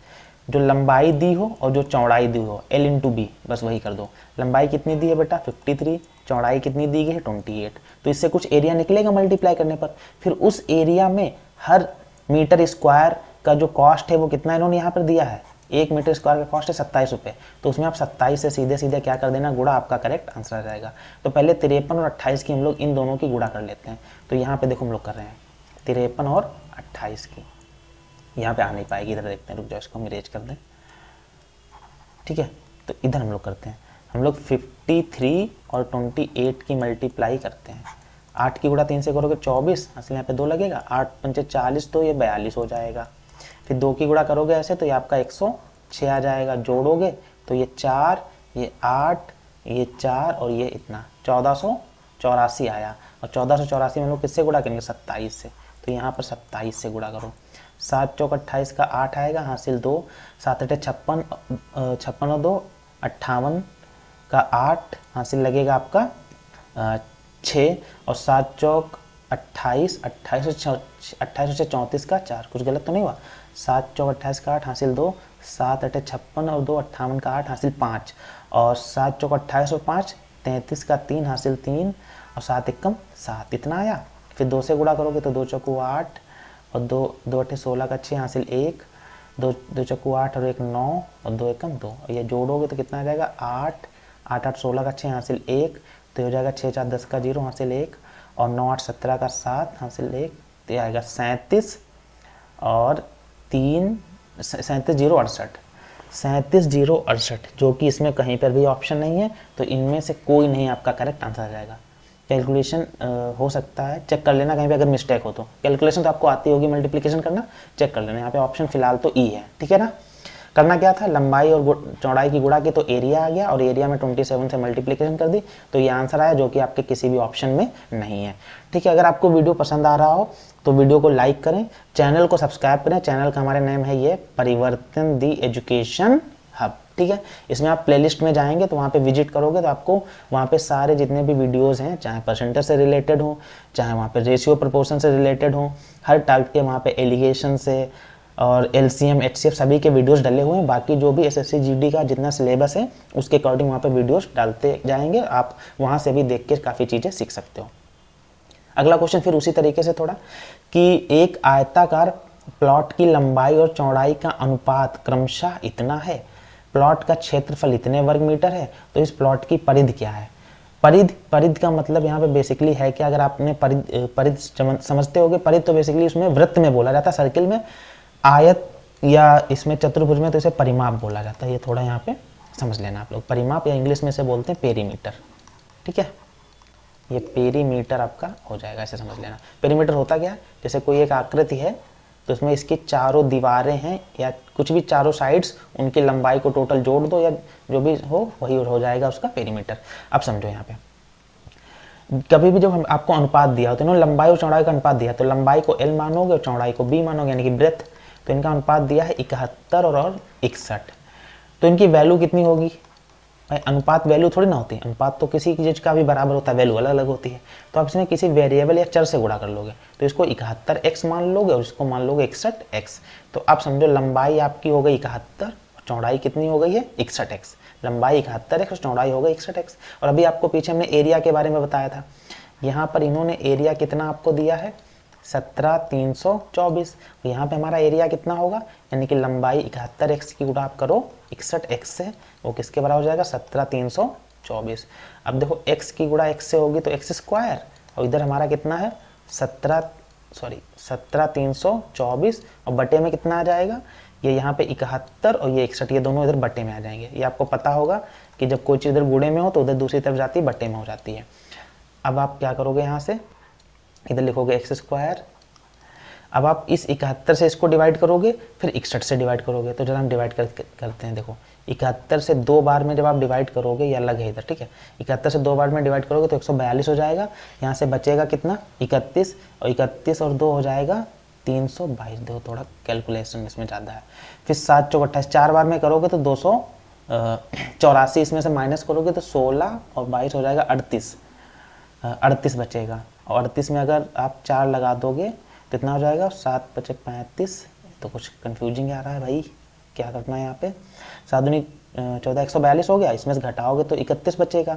जो लंबाई दी हो और जो चौड़ाई दी हो, L इंटू बी, बस वही कर दो। लंबाई कितनी दी है बेटा 53, चौड़ाई कितनी दी गई है 28। तो इससे कुछ एरिया निकलेगा मल्टीप्लाई करने पर। फिर उस एरिया में हर मीटर स्क्वायर का जो कॉस्ट है वो कितना इन्होंने यहाँ पर दिया है, 1 मीटर स्क्वायर का कॉस्ट है 27 रुपये। तो उसमें आप 27 से सीधे सीधे क्या कर देना, गुणा, आपका करेक्ट आंसर आ जाएगा। तो पहले 53 और 28 की हम लोग इन दोनों की गुणा कर लेते हैं। तो यहाँ पे देखो हम लोग कर रहे हैं 53 और 28 की, यहाँ पे आ नहीं पाएगी, इधर देखते हैं, रुक जाओ इसको हम इरेज कर दें, ठीक है। तो इधर हम लोग करते हैं, हम लोग 53 और 28 की मल्टीप्लाई करते हैं। 8 की गुणा 3 से करोगे 24, असल यहाँ पे 2 लगेगा, 8 पंचे 40, तो ये 42 हो जाएगा। फिर 2 की गुणा करोगे ऐसे तो ये आपका 106 आ जाएगा। जोड़ोगे तो ये 4, ये 8, ये 4 और ये इतना 1484 आया। और 1484 में हम लोग किससे गुणा करेंगे, 27 से। तो यहाँ पर 27 से गुणा करो। 7 चौक 28 का 8 आएगा, हासिल 2, 7 अटे 56, 56 और 2 58 का 8, हासिल लगेगा आपका 6, और 7 चौक 28, 28 से 34 का 4, कुछ गलत तो नहीं हुआ। 7 चौक 28 का 8, हासिल 2, 7 अटे 56 और 2 58 का 8, हासिल 5, और 7 चौक 28 और 5 33 का 3, हासिल 3, और 7 एकम 7, इतना आया। फिर 2 से गुणा करोगे तो 2 चौको 8 और 2 अटे 16 का 6, हासिल 1, 2 चौको 8 और 1 9 और 2 एकम 2, और ये जोड़ोगे तो कितना आ जाएगा 8, 8 8 16 का 6, हासिल 1, तो हो जाएगा 6 4 10 का 0, हासिल 1, और 9 8 17 का 7, हासिल 1, तो ये आएगा 37 और 3 37 0 68, 37 0 68, जो कि इसमें कहीं पर भी ऑप्शन नहीं है। तो इनमें से कोई नहीं आपका करेक्ट आंसर आ जाएगा। कैलकुलेशन हो सकता है, चेक कर लेना कहीं पे अगर मिस्टेक हो तो। कैलकुलेशन तो आपको आती होगी, मल्टीप्लिकेशन करना चेक कर लेना। यहाँ पे ऑप्शन फिलहाल तो ई है, ठीक है ना। करना क्या था, लंबाई और चौड़ाई की गुणा की तो एरिया आ गया, और एरिया में 27 से मल्टीप्लिकेशन कर दी तो ये आंसर आया, जो कि आपके किसी भी ऑप्शन में नहीं है, ठीक है। अगर आपको वीडियो पसंद आ रहा हो तो वीडियो को लाइक करें, चैनल को सब्सक्राइब करें। चैनल का हमारा नेम है ये परिवर्तन दी एजुकेशन हब, ठीक है। इसमें आप प्लेलिस्ट में जाएंगे तो वहाँ पे विजिट करोगे तो आपको वहाँ पे सारे जितने भी वीडियोस हैं, चाहे परसेंटेज से रिलेटेड हो, चाहे वहाँ पे रेशियो प्रोपोर्शन से रिलेटेड हो, हर टाइप के वहाँ पे एलिगेशन से और LCM HCF सभी के वीडियोस डले हुए हैं। बाकी जो भी SSC GD का जितना सिलेबस है उसके अकॉर्डिंग वहाँ पे वीडियोस डालते जाएंगे, आप वहाँ से भी देख के काफ़ी चीज़ें सीख सकते हो। अगला क्वेश्चन फिर उसी तरीके से थोड़ा, कि एक आयताकार प्लॉट की लंबाई और चौड़ाई का अनुपात क्रमशः इतना है, प्लॉट का क्षेत्रफल इतने वर्ग मीटर है, तो इस प्लॉट की परिधि क्या है। परिधि का मतलब यहाँ पे बेसिकली है कि अगर आपने परिधि समझते होगे, परिधि तो बेसिकली उसमें वृत्त में बोला जाता है, सर्किल में, आयत या इसमें चतुर्भुज में तो इसे परिमाप बोला जाता है। ये थोड़ा यहाँ पे समझ लेना आप लोग, परिमाप या इंग्लिश में इसे बोलते हैं पेरीमीटर, ठीक है। ये पेरीमीटर आपका हो जाएगा, ऐसे समझ लेना। पेरीमीटर होता क्या है, जैसे कोई एक आकृति है तो इसमें इसकी चारों दीवारें हैं या कुछ भी चारों साइड्स, उनकी लंबाई को टोटल जोड़ दो या जो भी हो वही हो जाएगा उसका पेरीमीटर। अब समझो यहाँ पे कभी भी जब हम आपको अनुपात दिया हो तो इन्होंने लंबाई और चौड़ाई का अनुपात दिया, तो लंबाई को L मानोगे और चौड़ाई को B मानोगे, यानी कि ब्रेथ। तो इनका अनुपात दिया है 71 और 61। तो इनकी वैल्यू कितनी होगी, भाई अनुपात वैल्यू थोड़ी ना होती है, अनुपात तो किसी चीज़ का भी बराबर होता है, वैल्यू अलग अलग होती है। तो आप इसमें किसी वेरिएबल या चर से गुणा कर लोगे, तो इसको 71x मान लोगे और इसको मान लोगे 61x। तो आप समझो लंबाई आपकी हो गई 71 और चौड़ाई कितनी हो गई है 61x। लंबाई 71x और चौड़ाई हो गई 61x। और अभी आपको पीछे हमने एरिया के बारे में बताया था, यहाँ पर इन्होंने एरिया कितना आपको दिया है 17324। यहाँ पे हमारा एरिया कितना होगा, यानी कि लंबाई 71x की गुणा आप करो 61x से, वो किसके बराबर हो जाएगा 17324। अब देखो x की गुणा x से होगी तो x स्क्वायर, और इधर हमारा कितना है 17324, और बटे में कितना आ जाएगा, ये यहाँ पे 71 और ये 61, ये दोनों इधर बटे में आ जाएंगे। ये आपको पता होगा कि जब कोई चीज़ इधर गुणे में हो तो उधर दूसरी तरफ जाती है, बटे में हो जाती है। अब आप क्या करोगे, यहाँ से इधर लिखोगे एक्स स्क्वायर। अब आप इस 71 से इसको डिवाइड करोगे, फिर 61 से डिवाइड करोगे। तो जरा हम डिवाइड करते हैं, देखो 71 से 2 बार में जब आप डिवाइड करोगे, ये अलग है इधर, ठीक है, 71 से 2 बार में डिवाइड करोगे तो 142 हो जाएगा। यहाँ से बचेगा कितना 31, और 31 और 2 हो जाएगा 322। देखो थोड़ा कैलकुलेशन इसमें ज़्यादा है। फिर 7 चौक 28, 4 बार में करोगे तो 284, इसमें से माइनस करोगे तो 16 और 22 हो जाएगा 38, 38 बचेगा। और 38 में अगर आप 4 लगा दोगे तो इतना हो जाएगा 7 बचे 35। तो कुछ कंफ्यूजिंग आ रहा है भाई, क्या करना है यहाँ पे। 7 दूनी 14, 142 हो गया, इसमें से घटाओगे तो 31 बचेगा।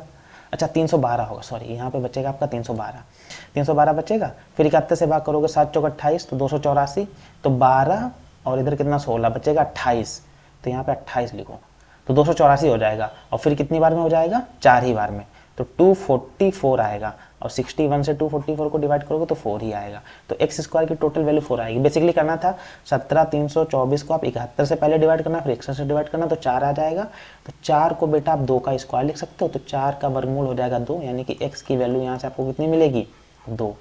अच्छा 312 होगा, सॉरी, यहाँ पे बचेगा आपका 312 बचेगा। फिर 71 से भाग करोगे, 7 चौक 28 तो 284, तो 12 और इधर कितना 16 बचेगा 28, तो यहाँ पे 28 लिखो, तो 284 हो जाएगा। और फिर कितनी बार में हो जाएगा, 4 ही बार में, तो 244 आएगा। और 61 से 244 को डिवाइड करोगे तो 4 ही आएगा। तो एक्स स्क्वायर की टोटल वैल्यू 4 आएगी। बेसिकली करना था 17,324 को आप 71 से पहले डिवाइड करना, फिर 61 से डिवाइड करना, तो 4 आ जाएगा। तो 4 को बेटा आप 2 का स्क्वायर लिख सकते हो, तो 4 का वर्गमूल हो जाएगा 2, यानी कि एक्स की वैल्यू यहाँ से आपको कितनी मिलेगी 2।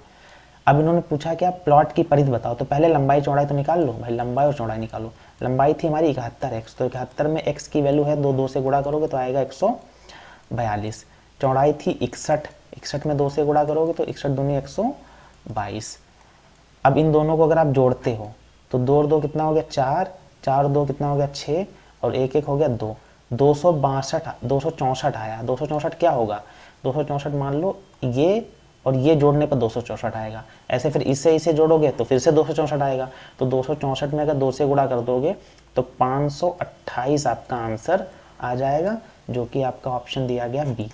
अब इन्होंने पूछा कि आप प्लॉट की परिधि बताओ, तो पहले लंबाई चौड़ाई तो निकाल लो भाई, लंबाई और चौड़ाई निकालो। लंबाई थी हमारी 71x, तो 71 में x की वैल्यू है 2 से गुणा करोगे तो आएगा 142। चौड़ाई थी 61 में 2 से गुणा करोगे तो 61 दूनी 122। अब इन दोनों को अगर आप जोड़ते हो तो 2 और 2 कितना हो गया 4, 4 और 2 कितना हो गया 6, और 1 1 हो गया 2, 264 आया। 264 क्या होगा, 264 मान लो ये और ये जोड़ने पर 264 आएगा। ऐसे फिर इससे इसे जोड़ोगे तो फिर से 264 आएगा। तो 264 में अगर 2 से गुणा कर दोगे तो 528 आपका आंसर आ जाएगा, जो कि आपका ऑप्शन दिया गया बी।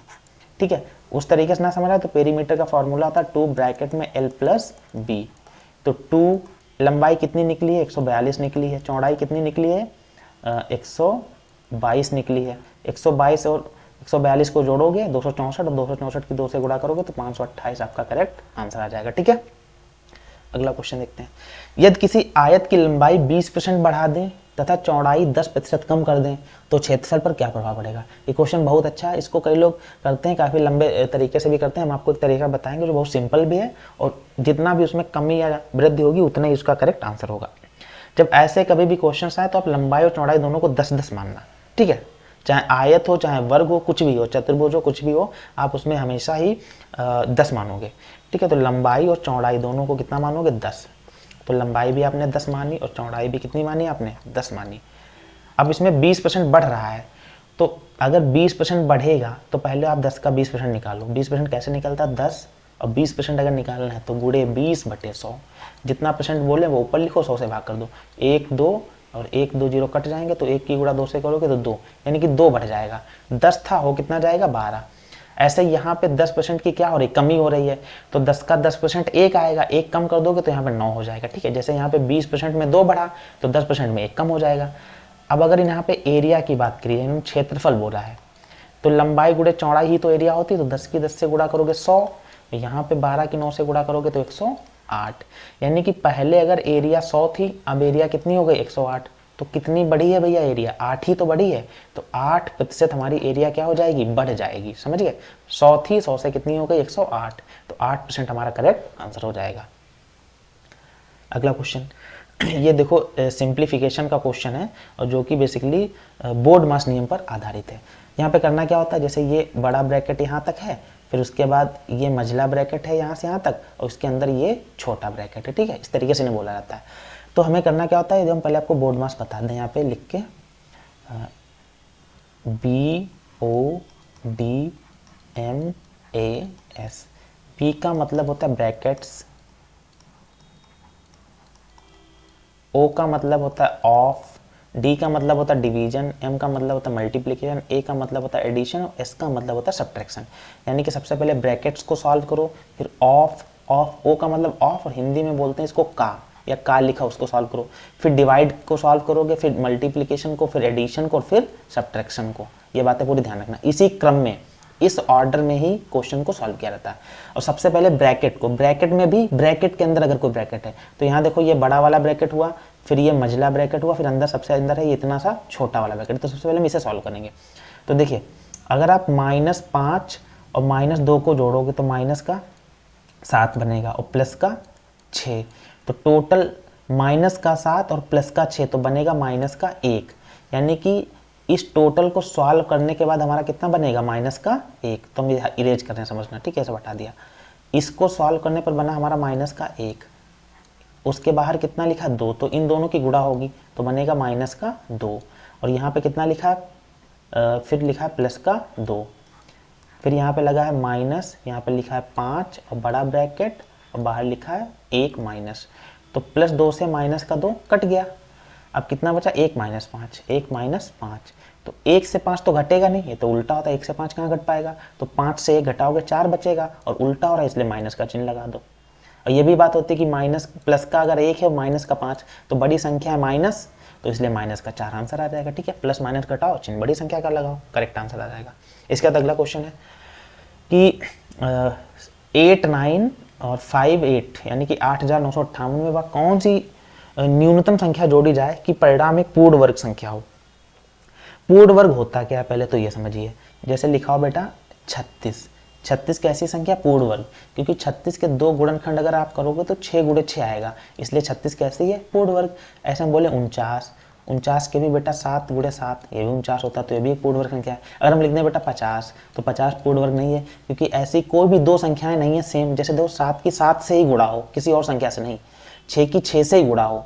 ठीक है, उस तरीके से ना समझ आए तो पेरीमीटर का फॉर्मूला था 2 ब्रैकेट में l प्लस बी। तो 2 लंबाई कितनी निकली है 142 निकली है, चौड़ाई कितनी निकली है 122 निकली है। 122 और 142 को जोड़ोगे 264 और 264 की 2 से गुणा करोगे तो 528 आपका करेक्ट आंसर आ जाएगा। ठीक है, अगला क्वेश्चन देखते हैं। यदि किसी आयत की लंबाई 20% बढ़ा दें तथा चौड़ाई 10% कम कर दें तो क्षेत्रफल पर क्या प्रभाव पड़ेगा। ये क्वेश्चन बहुत अच्छा है, इसको कई लोग करते हैं, काफ़ी लंबे तरीके से भी करते हैं। हम आपको एक तरीका बताएंगे जो बहुत सिंपल भी है, और जितना भी उसमें कमी या वृद्धि होगी उतना ही उसका करेक्ट आंसर होगा। जब ऐसे कभी भी क्वेश्चन आए तो आप लंबाई और चौड़ाई दोनों को 10-10 मानना। ठीक है, चाहे आयत हो, चाहे वर्ग हो, कुछ भी हो, चतुर्भुज हो, कुछ भी हो, आप उसमें हमेशा ही 10 मानोगे। ठीक है, तो लंबाई और चौड़ाई दोनों को कितना मानोगे 10। तो लंबाई भी आपने 10 मानी और चौड़ाई भी कितनी मानी आपने 10 मानी। अब इसमें 20% बढ़ रहा है, तो अगर 20% बढ़ेगा तो पहले आप 10 का 20% निकालो। 20% कैसे निकलता है 10, और 20% अगर निकालना है तो गुणे 20/100। जितना परसेंट बोले वो ऊपर लिखो, 100 से भाग कर दो। 1 2 और 1 2 0 कट जाएंगे, तो 1 की गुणा 2 से करोगे तो 2, यानी कि 2 बढ़ जाएगा। 10 था, हो कितना जाएगा 12। ऐसे यहाँ पे 10% की क्या हो रही, कमी हो रही है, तो 10 का 10% 1 आएगा, 1 कम कर दोगे तो यहाँ पे 9 हो जाएगा। ठीक है, जैसे यहाँ पे 20% में 2 बढ़ा तो 10% में 1 कम हो जाएगा। अब अगर यहाँ पे एरिया की बात करिए, क्षेत्रफल बोल रहा है, तो लंबाई गुणे चौड़ाई ही तो एरिया होती है, तो 10 की 10 से गुणा करोगे 100, यहाँ पे 12 की 9 से गुणा करोगे तो 108। यानी कि पहले अगर एरिया 100 थी, अब एरिया कितनी हो गई 108। तो कितनी बड़ी है भैया एरिया, 8 ही तो बड़ी है, तो 8% हमारी एरिया क्या हो जाएगी, बढ़ जाएगी। समझ गए, 100 थी, 100 से कितनी हो गई 108, तो 8% हमारा करेक्ट आंसर हो जाएगा। अगला क्वेश्चन, ये देखो सिंप्लीफिकेशन का क्वेश्चन है, और जो कि बेसिकली बोर्ड मास नियम पर आधारित है। यहाँ पे करना क्या होता है, जैसे ये बड़ा ब्रैकेट यहाँ तक है, फिर उसके बाद ये मझला ब्रैकेट है यहाँ से यहाँ तक, और उसके अंदर ये छोटा ब्रैकेट है। ठीक है, इस तरीके से नहीं बोला जाता है। तो हमें करना क्या होता है, हम पहले आपको बोर्ड मास बता दें, यहाँ पे लिख के BODMAS। B का मतलब होता है ब्रैकेट्स, O का मतलब होता है ऑफ, D का मतलब होता है डिवीजन, M का मतलब होता है मल्टीप्लिकेशन, A का मतलब होता है एडिशन, और S का मतलब होता है सब्ट्रैक्शन। यानी कि सबसे पहले ब्रैकेट्स को सॉल्व करो, फिर ऑफ, O का मतलब ऑफ, और हिंदी में बोलते हैं इसको का, या का लिखा उसको सॉल्व करो, फिर डिवाइड को सॉल्व करोगे, फिर मल्टीप्लिकेशन को, फिर एडिशन को, और फिर सब्ट्रैक्शन को। ये बातें पूरी ध्यान रखना, इसी क्रम में, इस ऑर्डर में ही क्वेश्चन को सॉल्व किया जाता है। और सबसे पहले ब्रैकेट को, ब्रैकेट में भी, ब्रैकेट के अंदर अगर कोई ब्रैकेट है तो यहाँ देखो ये बड़ा वाला ब्रैकेट हुआ, फिर ये मझला ब्रैकेट हुआ, फिर अंदर सबसे अंदर है ये इतना सा छोटा वाला ब्रैकेट। तो सबसे पहले हम इसे सॉल्व करेंगे। तो देखिए, अगर आप -5 और -2 को जोड़ोगे तो माइनस का 7 बनेगा और प्लस का 6, तो टोटल माइनस का 7 और प्लस का 6, तो बनेगा -1। यानी कि इस टोटल को सॉल्व करने के बाद हमारा कितना बनेगा माइनस का 1, तो हम इरेज कर रहे हैं समझना, ठीक है, ऐसे बता दिया। इसको सॉल्व करने पर बना हमारा माइनस का 1, उसके बाहर कितना लिखा 2, तो इन दोनों की गुणा होगी तो बनेगा माइनस का 2, और यहाँ पे कितना लिखा है फिर लिखा है प्लस का 2, फिर यहाँ पे लगा है माइनस, यहाँ पे लिखा है 5 और बड़ा ब्रैकेट और बाहर लिखा है 1 माइनस, तो प्लस 2 से माइनस का 2 कट गया। अब कितना बचा 1 माइनस 5, 1 माइनस 5, तो 1 से 5 तो घटेगा नहीं, ये तो उल्टा होता है, 1 से 5 कहाँ घट पाएगा, तो 5 से 1 घटाओगे 4 बचेगा, और उल्टा हो रहा है इसलिए माइनस का चिन्ह लगा दो। और ये भी बात होती है कि माइनस प्लस का अगर 1 है माइनस का 5, तो बड़ी संख्या है माइनस, तो इसलिए माइनस का 4 आंसर आ जाएगा, ठीक है। प्लस माइनस घटाओ चिन्ह बड़ी संख्या का लगाओ, करेक्ट आंसर आ जाएगा। इसके बाद अगला क्वेश्चन है कि 8 9 और 5 8 यानी कि 8958 में वह कौन सी न्यूनतम संख्या जोड़ी जाए कि परिणाम एक पूर्ण वर्ग संख्या हो। पूर्ण वर्ग होता क्या है पहले तो ये समझिए, जैसे लिखा हो बेटा 36, 36 कैसी संख्या पूर्ण वर्ग, क्योंकि 36 के 2 गुणनखंड अगर आप करोगे तो 6 गुणे 6 आएगा, इसलिए 36 कैसी है पूर्ण वर्ग। ऐसे हम बोले 49, 49 के भी बेटा 7 गुणे 7, ये भी 49 होता है, तो ये भी एक पूर्ण वर्ग संख्या है। अगर हम लिख दें बेटा 50, तो 50 पूर्ण वर्ग नहीं है, क्योंकि ऐसी कोई भी 2 संख्याएं नहीं है सेम, जैसे देखो 7 की 7 से ही गुणा हो, किसी और संख्या से नहीं, 6 की 6 से ही गुणा हो।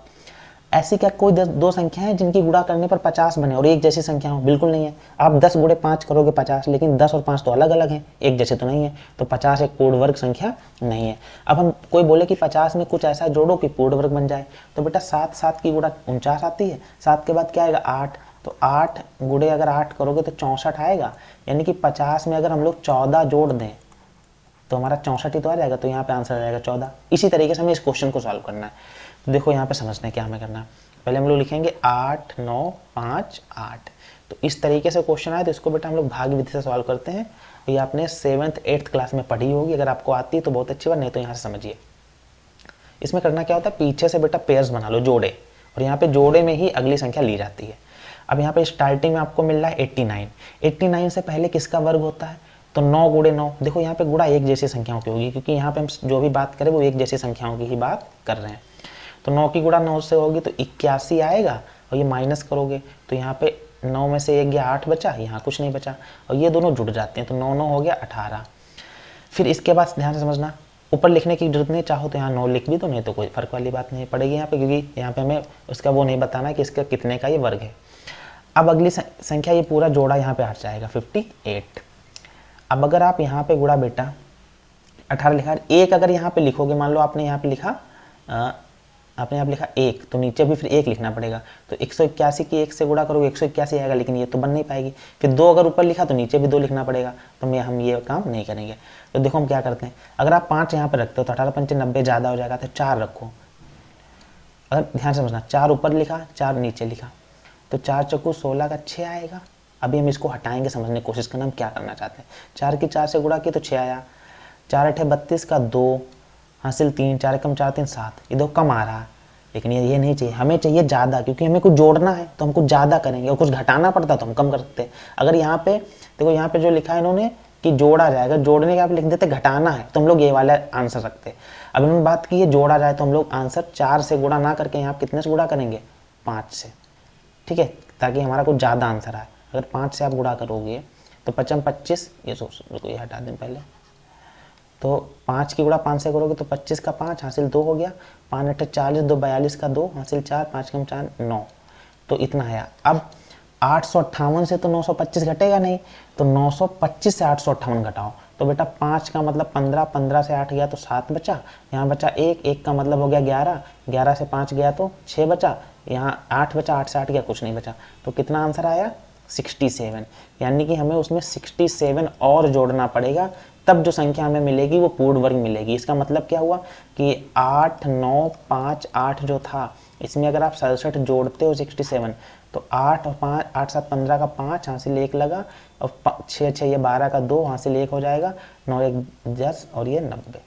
ऐसी क्या कोई 2 संख्याएं जिनकी गुणा करने पर 50 बने और एक जैसी संख्या हो, बिल्कुल नहीं है। आप 10 गुणे 5 करोगे 50, लेकिन 10 और 5 तो अलग अलग हैं, एक जैसे तो नहीं है, तो 50 एक पूर्ण वर्ग संख्या नहीं है। अब हम कोई बोले कि 50 में कुछ ऐसा जोड़ो कि पूर्ण वर्ग बन जाए, तो बेटा 7 7 की गुणा 49 आती है, 7 के बाद क्या आएगा 8, तो 8 गुणे अगर 8 करोगे तो 64 आएगा, यानी कि 50 में अगर हम लोग 14 जोड़ दें तो हमारा 64 ही तो आ जाएगा, तो यहाँ पे आंसर आ जाएगा 14। इसी तरीके से हमें इस क्वेश्चन को सॉल्व करना है। तो देखो यहाँ पे समझने क्या हमें करना है, पहले हम लोग लिखेंगे 8 9 5 8, तो इस तरीके से क्वेश्चन आए तो इसको बेटा हम लोग भाग विधि से सॉल्व करते हैं। ये आपने 7th 8th क्लास में पढ़ी होगी, अगर आपको आती है तो बहुत अच्छी बात, नहीं तो यहाँ से समझिए। इसमें करना क्या होता है, पीछे से बेटा पेयर्स बना लो, जोड़े, और यहाँ पे जोड़े में ही अगली संख्या ली जाती है। अब यहाँ पे स्टार्टिंग में आपको मिल रहा है 89, 89 से पहले किसका वर्ग होता है, तो 9 गुणे 9, देखो यहाँ पे गुणा एक जैसी संख्याओं की होगी, क्योंकि यहाँ पे हम जो भी बात करें वो एक जैसी संख्याओं की ही बात कर रहे हैं। तो 9 की गुणा 9 से होगी तो 81 आएगा, और ये माइनस करोगे तो यहाँ पे 9 में से 1 गया 8 बचा, यहाँ कुछ नहीं बचा, और ये दोनों जुड़ जाते हैं, तो 9 9 हो गया 18। फिर इसके बाद ध्यान से समझना, ऊपर लिखने की जरूरत नहीं, चाहो तो यहाँ 9 लिख भी दो, नहीं तो कोई फर्क वाली बात नहीं पड़ेगी यहाँ पे, क्योंकि यहाँ पे हमें उसका वो नहीं बताना कि इसका कितने का ये वर्ग है। अब अगली संख्या ये पूरा जोड़ा यहाँ पे हट जाएगा 58। अब अगर आप यहाँ पे गुणा बेटा 18 लिखा, एक अगर यहाँ पे लिखोगे, मान लो आपने यहाँ पे लिखा आपने यहाँ पे लिखा 1, तो नीचे भी फिर 1 लिखना पड़ेगा, तो 181 की 1 से गुणा करोगे 181 आएगा, लेकिन ये तो बन नहीं पाएगी। फिर 2 अगर ऊपर लिखा तो नीचे भी 2 लिखना पड़ेगा, तो हम ये काम नहीं करेंगे। तो देखो हम क्या करते हैं, अगर आप 5 यहाँ पर रखते हो तो 18 पंचे 90 ज़्यादा हो जाएगा, तो 4 रखो। अगर ध्यान समझना, 4 ऊपर लिखा 4 नीचे लिखा, तो 4 चौको 16 का 6 आएगा। अभी हम इसको हटाएंगे, समझने की कोशिश करना हम क्या करना चाहते हैं। 4 की 4 से गुणा की तो 6 आया, 4 8 32 का 2 हासिल 3, 4 कम 4 3 7, ये 2 कम आ रहा, लेकिन ये नहीं चाहिए, हमें चाहिए ज़्यादा, क्योंकि हमें कुछ जोड़ना है तो हम कुछ ज़्यादा करेंगे, और कुछ घटाना पड़ता तो हम कम कर सकते हैं। अगर यहाँ पे देखो, यहाँ पे जो लिखा है इन्होंने कि जोड़ा जाएगा, जोड़ने के आप लिख देते घटाना है, तो हम लोग ये वाला आंसर रखते। अब इन्होंने बात की है जोड़ा जाए, तो हम लोग आंसर 4 से गुणा ना करके यहाँ कितने से गुणा करेंगे 5 से, ठीक है, ताकि हमारा कुछ ज़्यादा आंसर आए। अगर 5 से आप गुणा करोगे तो 5 25, ये ये हटा दें पहले, तो 5 की गुणा 5 से करोगे तो 25 का 5 हासिल 2 हो गया, 5 8 40, 2 42 का 2 हासिल 4, 5 कम 4 9, तो इतना आया। अब 858 से तो 925 घटेगा नहीं, तो 925 से 858 घटाओ, तो बेटा 5 का मतलब 15, 15 से 8 गया तो 7 बचा, यहाँ बचा 1, 1 का मतलब हो गया 11, 11 से 5 गया तो 6 बचा, यहाँ 8 बचा, 8 से 8 गया कुछ नहीं बचा, तो कितना आंसर आया 67। यानी कि हमें उसमें 67 और जोड़ना पड़ेगा, तब जो संख्या हमें मिलेगी वो पूर्ण वर्ग मिलेगी। इसका मतलब क्या हुआ कि 8 9 5 8 जो था, इसमें अगर आप 67 जोड़ते हो 67, तो 8 और 5 8 7 15 का 5 हासिल 1 लगा, और 6 6 ये 12 का 2 हासिल 1 हो जाएगा, 9 1 10 और ये 90,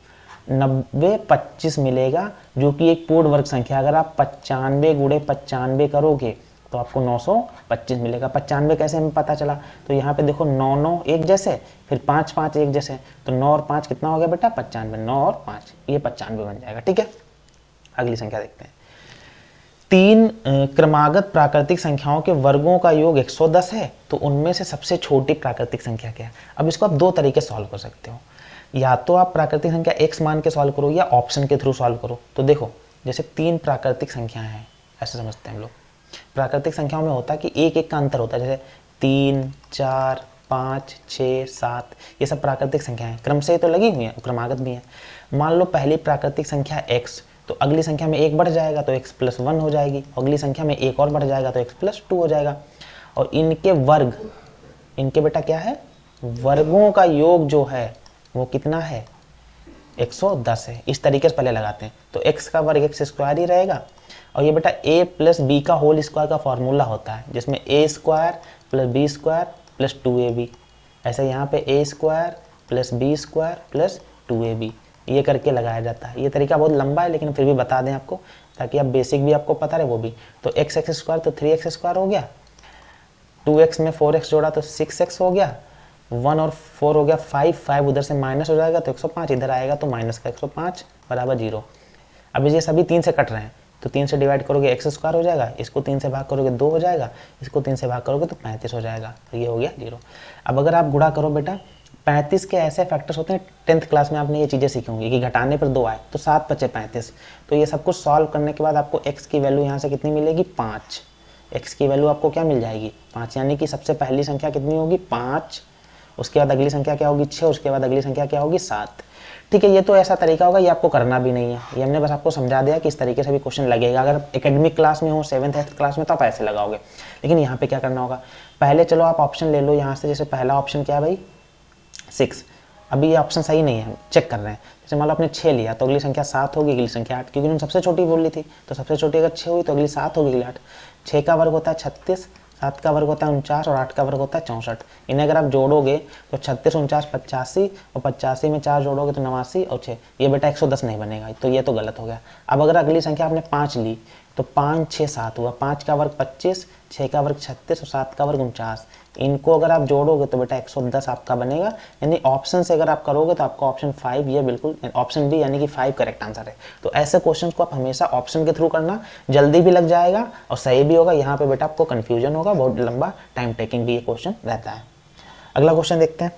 90 25 मिलेगा, जो कि एक पूर्ण वर्ग संख्या। अगर आप 95 गुणे 95 करोगे तो आपको 925 मिलेगा। 95 कैसे हमें पता चला, तो यहाँ पे देखो 9 9 एक जैसे, फिर 5 5 एक जैसे, तो 9 और 5 कितना हो गया बेटा 95, 9 और 5 ये 95 बन जाएगा, ठीक है। अगली संख्या देखते हैं तीन क्रमागत प्राकृतिक संख्याओं के वर्गों का योग 110 है, तो उनमें से सबसे छोटी प्राकृतिक संख्या क्या है। अब इसको आप दो तरीके सॉल्व कर सकते हो, या तो आप प्राकृतिक संख्या x मान के सॉल्व करो या ऑप्शन के थ्रू सॉल्व करो। तो देखो जैसे तीन प्राकृतिक संख्याएं हैं, ऐसे समझते हैं हम लोग। प्राकृतिक संख्याओं में होता है कि एक एक का अंतर होता है, जैसे 3, 4, 5, 6, 7, ये सब प्राकृतिक संख्याएं क्रम से ही तो लगी हुई हैं, क्रमागत भी हैं। मान लो पहली प्राकृतिक संख्या x, तो अगली संख्या में एक बढ़ जाएगा तो x + 1 हो जाएगी, अगली संख्या में एक और बढ़ जाएगा तो x + 2 हो जाएगा। और इनके वर्ग, इनके बेटा क्या है, वर्गों का योग जो है वो कितना है, 110 है। इस तरीके से पहले लगाते हैं, तो x का वर्ग x² ही रहेगा। और ये बेटा a + b का होल स्क्वायर का फॉर्मूला होता है, जिसमें a² + b² + 2ab, ऐसे यहाँ पे a² + b² + 2ab, ये करके लगाया जाता है। ये तरीका बहुत लंबा है लेकिन फिर भी बता दें आपको, ताकि आप बेसिक भी आपको पता रहे वो भी। तो x² तो 3x² हो गया, 2x में 4x जोड़ा तो 6x हो गया, 1 और 4 हो गया 5 उधर से माइनस हो जाएगा तो 105, इधर आएगा तो माइनस का 105 बराबर 0। अब ये सभी 3 से कट रहे हैं, तो 3 से डिवाइड करोगे x² हो जाएगा, इसको 3 से भाग करोगे 2 हो जाएगा, इसको 3 से भाग करोगे तो 35 हो जाएगा, तो ये हो गया 0। अब अगर आप गुणा करो बेटा, 35 के ऐसे फैक्टर्स होते हैं, 10th क्लास में आपने ये चीज़ें सीखी होंगी कि घटाने पर 2 आए तो 7 × 5 = 35। तो ये सब कुछ सॉल्व करने के बाद आपको x की वैल्यू यहाँ से कितनी मिलेगी, 5। x की वैल्यू आपको क्या मिल जाएगी, 5, यानी कि सबसे पहली संख्या कितनी होगी, 5, उसके बाद अगली संख्या क्या होगी, 6, उसके बाद अगली संख्या क्या होगी, 7। ठीक है, ये तो ऐसा तरीका होगा, ये आपको करना भी नहीं है, ये हमने बस आपको समझा दिया कि इस तरीके से भी क्वेश्चन लगेगा। अगर एकेडमिक क्लास में हो, 7th 8th क्लास में, तो आप ऐसे लगाओगे। लेकिन यहाँ पे क्या करना होगा, पहले चलो आप ऑप्शन ले लो यहाँ से। जैसे पहला ऑप्शन क्या है भाई, 6। अभी ये ऑप्शन सही नहीं है, चेक कर रहे हैं। जैसे मान लो आपने 6 लिया तो अगली संख्या 7 होगी, अगली संख्या 8, क्योंकि उन्होंने सबसे छोटी बोली थी, तो सबसे छोटी अगर 6 हुई तो अगली 7 होगी, अगली 8। 6 का वर्ग होता है 36, 7 का वर्ग होता है 49 और 8 का वर्ग होता है 64। इन्हें अगर आप जोड़ोगे तो 36, 49, 85, और 85 में 4 जोड़ोगे तो 89 और 6, ये बेटा 110 नहीं बनेगा, तो ये तो गलत हो गया। अब अगर अगली संख्या आपने 5 ली तो 5, 6, 7 हुआ, 5 का वर्ग 25, 6 का वर्ग 36 और 7 का वर्ग 49। इनको अगर आप जोड़ोगे तो बेटा 110 आपका बनेगा। यानी ऑप्शन से अगर आप करोगे तो आपका ऑप्शन 5, ये बिल्कुल ऑप्शन डी यानी कि 5 करेक्ट आंसर है। तो ऐसे क्वेश्चन को आप हमेशा ऑप्शन के थ्रू करना, जल्दी भी लग जाएगा और सही भी होगा। यहाँ पे बेटा आपको कन्फ्यूजन होगा, बहुत लंबा टाइम टेकिंग भी ये क्वेश्चन रहता है। अगला क्वेश्चन देखते हैं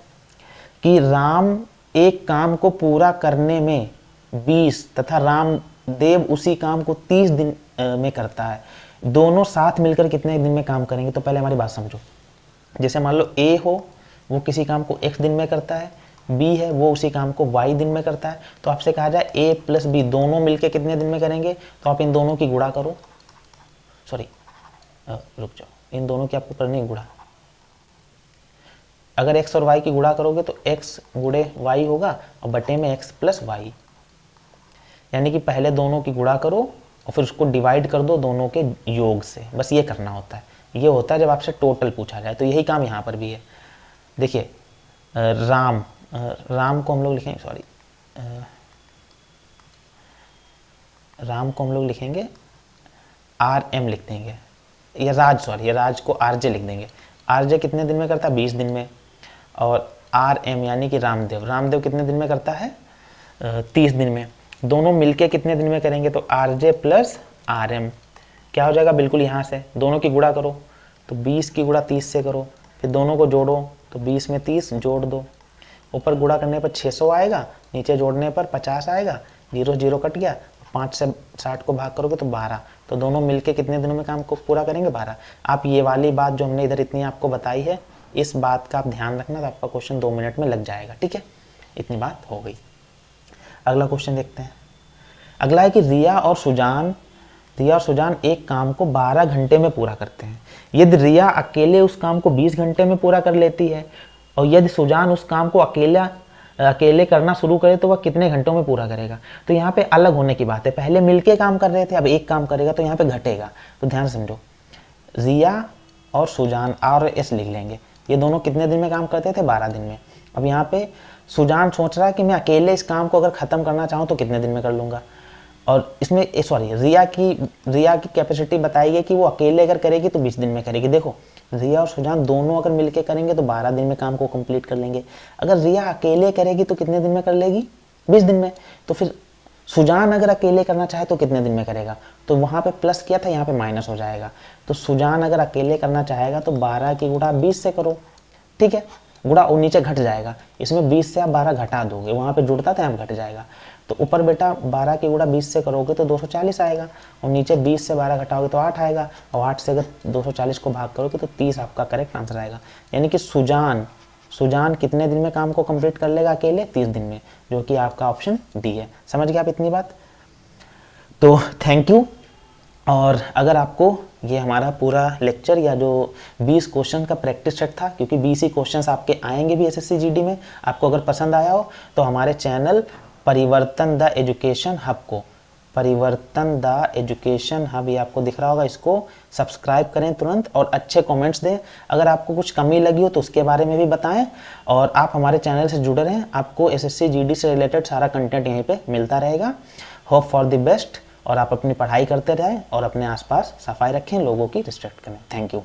कि राम एक काम को पूरा करने में 20 तथा रामदेव उसी काम को 30 दिन में करता है, दोनों साथ मिलकर कितने दिन में काम करेंगे। तो पहले हमारी बात समझो। जैसे मान लो A हो, वो किसी काम को x दिन में करता है, B है वो उसी काम को y दिन में करता है, तो आपसे कहा जाए A + B दोनों मिलके कितने दिन में करेंगे। तो आप इन दोनों की गुणा करो, सॉरी रुक जाओ, इन दोनों की आपको करनी है गुणा। अगर x और y की गुणा करोगे तो x गुणे y होगा और बटे में x + y, यानी कि पहले दोनों की गुणा करो और फिर उसको डिवाइड कर दो दोनों के योग से। बस ये करना होता है। ये होता है जब आपसे टोटल पूछा जाए, तो यही काम यहाँ पर भी है। देखिए राम को हम लोग लिखेंगे, सॉरी राम को हम लोग लिखेंगे RM लिख देंगे, या राज को RJ लिख देंगे। RJ कितने दिन में करता है, 20 दिन में। और RM यानी कि रामदेव कितने दिन में करता है, 30 दिन में। दोनों मिलके कितने दिन में करेंगे, तो RJ + RM क्या हो जाएगा, बिल्कुल यहाँ से दोनों की गुणा करो तो 20 की गुणा 30 से करो, फिर दोनों को जोड़ो तो 20 में 30 जोड़ दो, ऊपर गुणा करने पर 600 आएगा, नीचे जोड़ने पर 50 आएगा, 0 0 कट गया, 5 से 60 को भाग करोगे तो 12। तो दोनों मिलके कितने दिनों में काम को पूरा करेंगे, 12। आप ये वाली बात जो हमने इधर इतनी आपको बताई है, इस बात का आप ध्यान रखना, तो आपका क्वेश्चन 2 मिनट में लग जाएगा। ठीक है, इतनी बात हो गई। अगला क्वेश्चन देखते हैं। अगला है कि रिया और सुजान एक काम को 12 घंटे में पूरा करते हैं। यदि रिया अकेले उस काम को 20 घंटे में पूरा कर लेती है और यदि सुजान उस काम को अकेले करना शुरू करे तो वह कितने घंटों में पूरा करेगा। तो यहाँ पे अलग होने की बात है, पहले मिलके काम कर रहे थे, अब एक काम करेगा तो यहाँ पे घटेगा। तो ध्यान से समझो, रिया और सुजान RS लिख लेंगे, ये दोनों कितने दिन में काम करते थे, 12 दिन में। अब यहाँ पे सुजान सोच रहा है कि मैं अकेले इस काम को अगर ख़त्म करना चाहूँ तो कितने दिन में कर लूँगा। और इसमें रिया की कैपेसिटी बताई गई कि वो अकेले अगर करेगी तो 20 दिन में करेगी। देखो रिया और सुजान दोनों अगर मिलके करेंगे तो 12 दिन में काम को कंप्लीट कर लेंगे। अगर रिया अकेले करेगी तो कितने दिन में कर लेगी, 20 दिन में। तो फिर सुजान अगर अकेले करना चाहे तो कितने दिन में करेगा, तो वहाँ पे प्लस किया था, यहाँ पे माइनस हो जाएगा। तो सुजान अगर अकेले करना चाहेगा तो 12 की गुणा 20 से करो, ठीक है, गुणा और नीचे घट जाएगा, इसमें 20 से आप 12 घटा दोगे, वहाँ पे जुड़ता था यहाँ घट जाएगा। तो ऊपर बेटा 12 की गुणा 20 से करोगे तो 240 आएगा, और नीचे 20 से 12 घटाओगे तो 8 आएगा, और 8 से अगर 240 को भाग करोगे तो 30 आपका करेक्ट आंसर आएगा। यानी कि सुजान कितने दिन में काम को कंप्लीट कर लेगा अकेले? 30 दिन में, जो कि आपका ऑप्शन डी है। समझ गए आप इतनी बात? तो थैंक यू। और अगर आपको ये हमारा पूरा लेक्चर या जो 20 क्वेश्चन का प्रैक्टिस सेट था, क्योंकि 20 ही क्वेश्चन आपके आएंगे भी एसएससी जीडी में, आपको अगर पसंद आया हो तो हमारे चैनल परिवर्तन द एजुकेशन हब को, परिवर्तन द एजुकेशन हब, ये आपको दिख रहा होगा, इसको सब्सक्राइब करें तुरंत और अच्छे कमेंट्स दें। अगर आपको कुछ कमी लगी हो तो उसके बारे में भी बताएं, और आप हमारे चैनल से जुड़े रहें, आपको एसएससी जीडी से रिलेटेड सारा कंटेंट यहीं पे मिलता रहेगा। होप फॉर द बेस्ट, और आप अपनी पढ़ाई करते रहें और अपने आसपास सफाई रखें, लोगों की रिस्पेक्ट करें। Thank you.